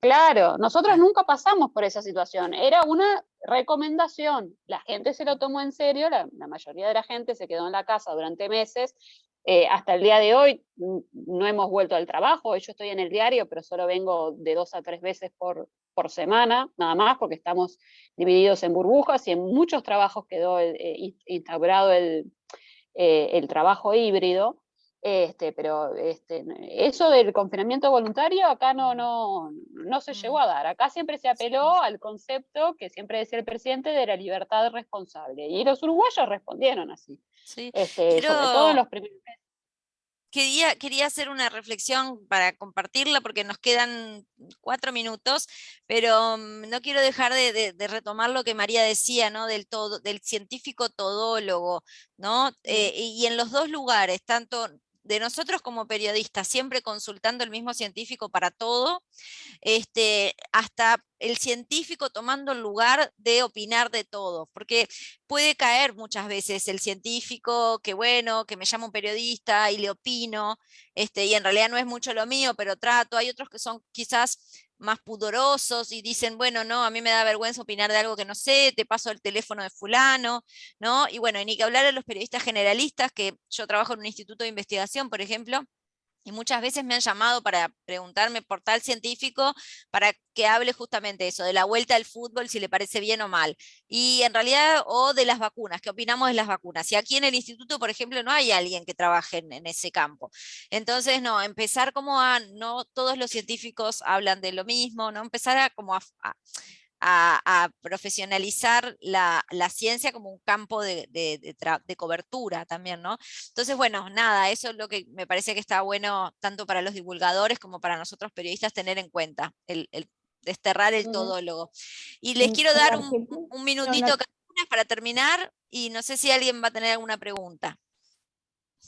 claro, nosotros claro. nunca pasamos por esa situación, era una recomendación, la gente se lo tomó en serio, la mayoría de la gente se quedó en la casa durante meses, hasta el día de hoy no hemos vuelto al trabajo, yo estoy en el diario, pero solo vengo de 2 a 3 veces por semana, nada más, porque estamos divididos en burbujas y en muchos trabajos quedó instaurado el trabajo híbrido. Pero eso del confinamiento voluntario acá no se llegó a dar. Acá siempre se apeló al concepto que siempre decía el presidente de la libertad responsable. Y los uruguayos respondieron así. Sí. Sobre todo en Quiero, los primeros meses. quería hacer una reflexión para compartirla porque nos quedan 4 minutos, pero no quiero dejar de retomar lo que María decía, ¿no? Del científico todólogo, ¿no? Y en los dos lugares, tanto de nosotros como periodistas, siempre consultando el mismo científico para todo, hasta el científico tomando el lugar de opinar de todo, porque puede caer muchas veces el científico que bueno, que me llama un periodista y le opino, y en realidad no es mucho lo mío, pero trato, hay otros que son quizás más pudorosos y dicen, bueno, no, a mí me da vergüenza opinar de algo que no sé, te paso el teléfono de fulano, ¿no? Y bueno, y ni que hablar de los periodistas generalistas, que yo trabajo en un instituto de investigación, por ejemplo, y muchas veces me han llamado para preguntarme por tal científico para que hable justamente eso, de la vuelta al fútbol, si le parece bien o mal. Y en realidad, o de las vacunas, ¿qué opinamos de las vacunas? Y aquí en el instituto, por ejemplo, no hay alguien que trabaje en ese campo. Entonces, no, empezar como no todos los científicos hablan de lo mismo, no empezar a como a profesionalizar la ciencia como un campo de cobertura también, ¿no? Entonces, bueno, nada, eso es lo que me parece que está bueno tanto para los divulgadores como para nosotros periodistas tener en cuenta, el desterrar el todólogo. Y les quiero En dar Argentina, un no, minutito cada una para terminar y no sé si alguien va a tener alguna pregunta.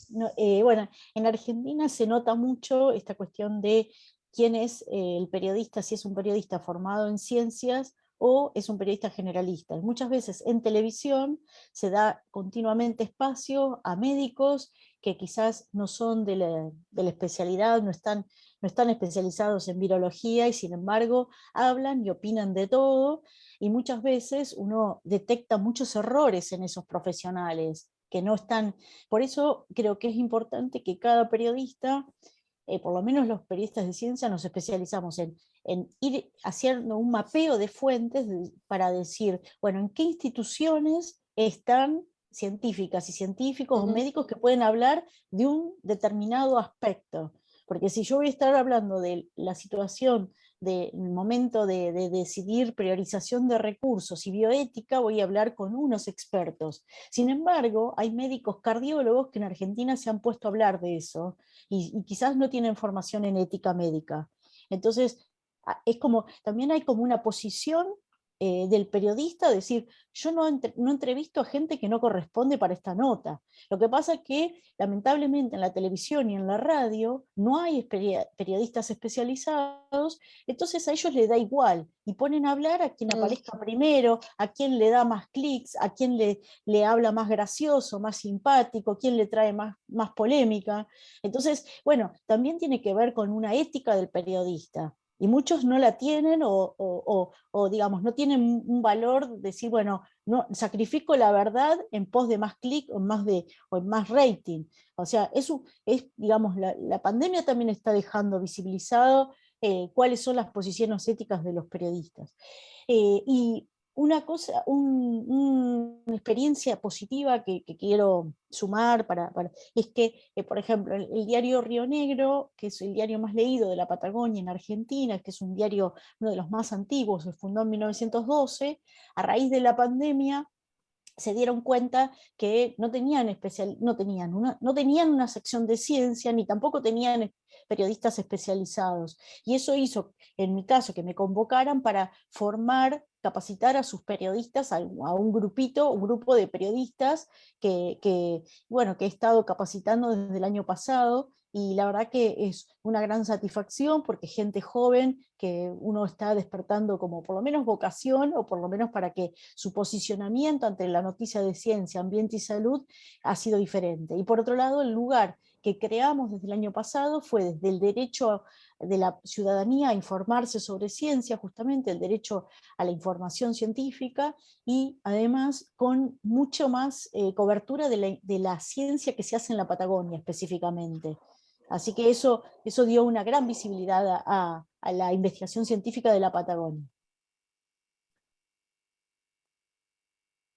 bueno, en Argentina se nota mucho esta cuestión de quién es el periodista, si es un periodista formado en ciencias o es un periodista generalista. Y muchas veces en televisión se da continuamente espacio a médicos que quizás no son de la especialidad, no están especializados en virología y sin embargo hablan y opinan de todo, y muchas veces uno detecta muchos errores en esos profesionales que no están. Por eso creo que es importante que cada periodista por lo menos los periodistas de ciencia nos especializamos en ir haciendo un mapeo de fuentes para decir, bueno, en qué instituciones están científicas y científicos o médicos que pueden hablar de un determinado aspecto. Porque si yo voy a estar hablando de la situación del momento de decidir priorización de recursos y bioética, voy a hablar con unos expertos. Sin embargo, hay médicos cardiólogos que en Argentina se han puesto a hablar de eso y quizás no tienen formación en ética médica. Entonces, es como, también hay como una posición del periodista, decir, yo no entrevisto a gente que no corresponde para esta nota. Lo que pasa es que, lamentablemente, en la televisión y en la radio no hay periodistas especializados, entonces a ellos les da igual, y ponen a hablar a quien aparezca primero, a quien le da más clics, a quien le habla más gracioso, más simpático, quien le trae más polémica. Entonces, bueno, también tiene que ver con una ética del periodista. Y muchos no la tienen o digamos, no tienen un valor de decir, bueno, no, sacrifico la verdad en pos de más clic o en más rating. O sea, eso es, digamos, la pandemia también está dejando visibilizado cuáles son las posiciones éticas de los periodistas. Y una cosa, una experiencia positiva que quiero sumar es que, por ejemplo, el diario Río Negro, que es el diario más leído de la Patagonia en Argentina, que es un diario, uno de los más antiguos, se fundó en 1912, a raíz de la pandemia se dieron cuenta que no tenían una sección de ciencia, ni tampoco tenían periodistas especializados. Y eso hizo, en mi caso, que me convocaran para capacitar a sus periodistas, a un grupo de periodistas bueno, que he estado capacitando desde el año pasado, y la verdad que es una gran satisfacción porque gente joven que uno está despertando como por lo menos vocación, o por lo menos para que su posicionamiento ante la noticia de ciencia, ambiente y salud ha sido diferente. Y por otro lado, el lugar que creamos desde el año pasado fue desde el derecho de la ciudadanía a informarse sobre ciencia, justamente el derecho a la información científica, y además con mucho más cobertura de la ciencia que se hace en la Patagonia específicamente. Así que eso dio una gran visibilidad a la investigación científica de la Patagonia.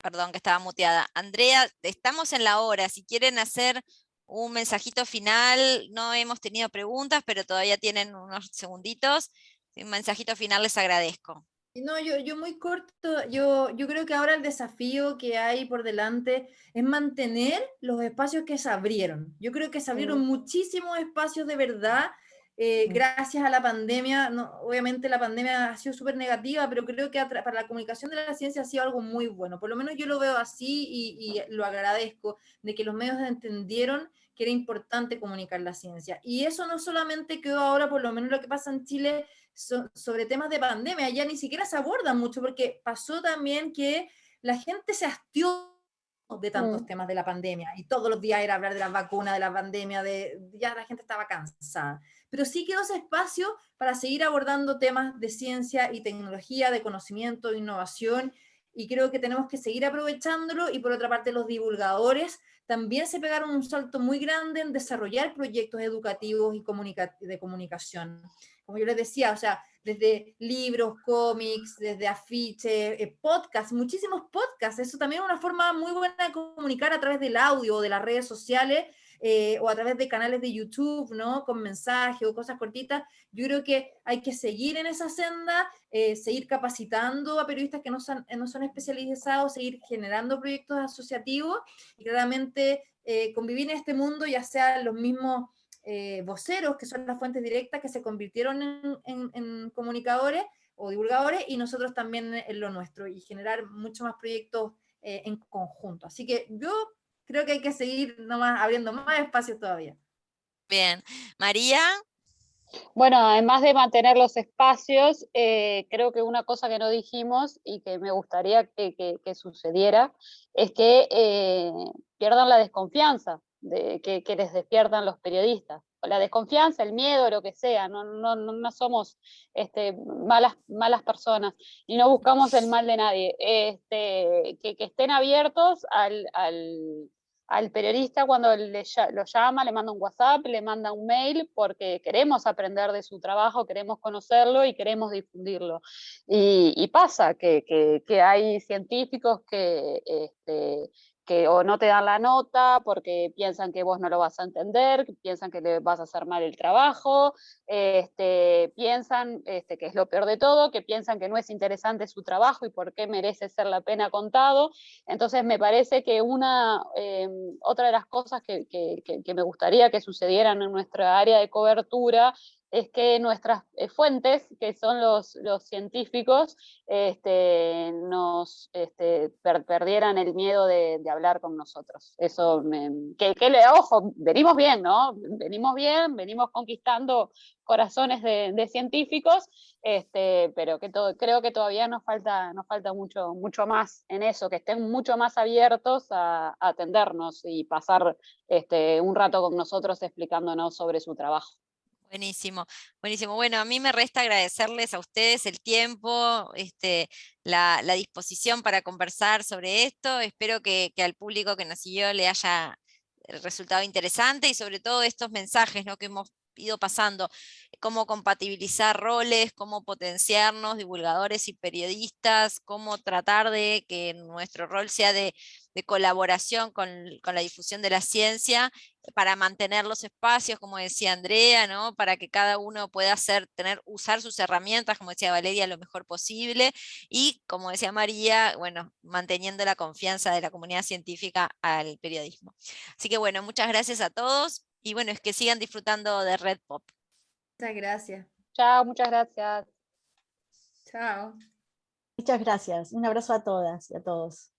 Perdón que estaba muteada. Andrea, estamos en la hora. Si quieren hacer un mensajito final, no hemos tenido preguntas, pero todavía tienen unos segunditos. Un mensajito final les agradezco. No, yo muy corto, yo creo que ahora el desafío que hay por delante es mantener los espacios que se abrieron. Yo creo que se abrieron muchísimos espacios de verdad gracias a la pandemia. No, obviamente la pandemia ha sido súper negativa, pero creo que para la comunicación de la ciencia ha sido algo muy bueno. Por lo menos yo lo veo así y lo agradezco, de que los medios entendieron que era importante comunicar la ciencia. Y eso no solamente quedó ahora, por lo menos lo que pasa en Chile, sobre temas de pandemia, ya ni siquiera se abordan mucho, porque pasó también que la gente se hastió de tantos temas de la pandemia, y todos los días era hablar de las vacunas, de la pandemia, ya la gente estaba cansada. Pero sí quedó ese espacio para seguir abordando temas de ciencia y tecnología, de conocimiento, de innovación, y creo que tenemos que seguir aprovechándolo. Y por otra parte, los divulgadores también se pegaron un salto muy grande en desarrollar proyectos educativos y de comunicación. Como yo les decía, o sea, desde libros, cómics, desde afiches, podcasts, muchísimos podcasts. Eso también es una forma muy buena de comunicar a través del audio o de las redes sociales, o a través de canales de YouTube, ¿no? Con mensajes o cosas cortitas. Yo creo que hay que seguir en esa senda, seguir capacitando a periodistas que no son especializados, seguir generando proyectos asociativos y claramente convivir en este mundo, ya sea los mismos voceros, que son las fuentes directas, que se convirtieron en comunicadores o divulgadores, y nosotros también en lo nuestro, y generar mucho más proyectos en conjunto. Así que yo creo que hay que seguir nomás abriendo más espacios todavía. Bien. María. Bueno, además de mantener los espacios, creo que una cosa que no dijimos y que me gustaría que sucediera es que pierdan la desconfianza que les despiertan los periodistas. La desconfianza, el miedo, lo que sea, no somos malas personas y no buscamos el mal de nadie. Que estén abiertos al periodista cuando lo llama, le manda un WhatsApp, le manda un mail, porque queremos aprender de su trabajo, queremos conocerlo y queremos difundirlo. Y pasa que hay científicos que o no te dan la nota porque piensan que vos no lo vas a entender, que piensan que le vas a hacer mal el trabajo, piensan, que es lo peor de todo, que piensan que no es interesante su trabajo y por qué merece ser la pena contado. Entonces me parece que otra de las cosas que me gustaría que sucedieran en nuestra área de cobertura es que nuestras fuentes, que son los científicos, nos perdieran el miedo de hablar con nosotros. Eso, ojo, venimos bien, ¿no? Venimos bien, venimos conquistando corazones de científicos, pero creo que todavía nos falta mucho más en eso, que estén mucho más abiertos a atendernos y pasar un rato con nosotros explicándonos sobre su trabajo. Buenísimo, buenísimo. Bueno, a mí me resta agradecerles a ustedes el tiempo, la disposición para conversar sobre esto. Espero que al público que nos siguió le haya resultado interesante y sobre todo estos mensajes, ¿no?, que hemos ido pasando, cómo compatibilizar roles, cómo potenciarnos, divulgadores y periodistas, cómo tratar de que nuestro rol sea de colaboración con la difusión de la ciencia, para mantener los espacios, como decía Andrea, ¿no?, para que cada uno pueda usar sus herramientas, como decía Valeria, lo mejor posible, y como decía María, bueno, manteniendo la confianza de la comunidad científica al periodismo. Así que bueno, muchas gracias a todos, y bueno, es que sigan disfrutando de Red Pop. Muchas gracias. Chao, muchas gracias. Chao. Muchas gracias. Un abrazo a todas y a todos.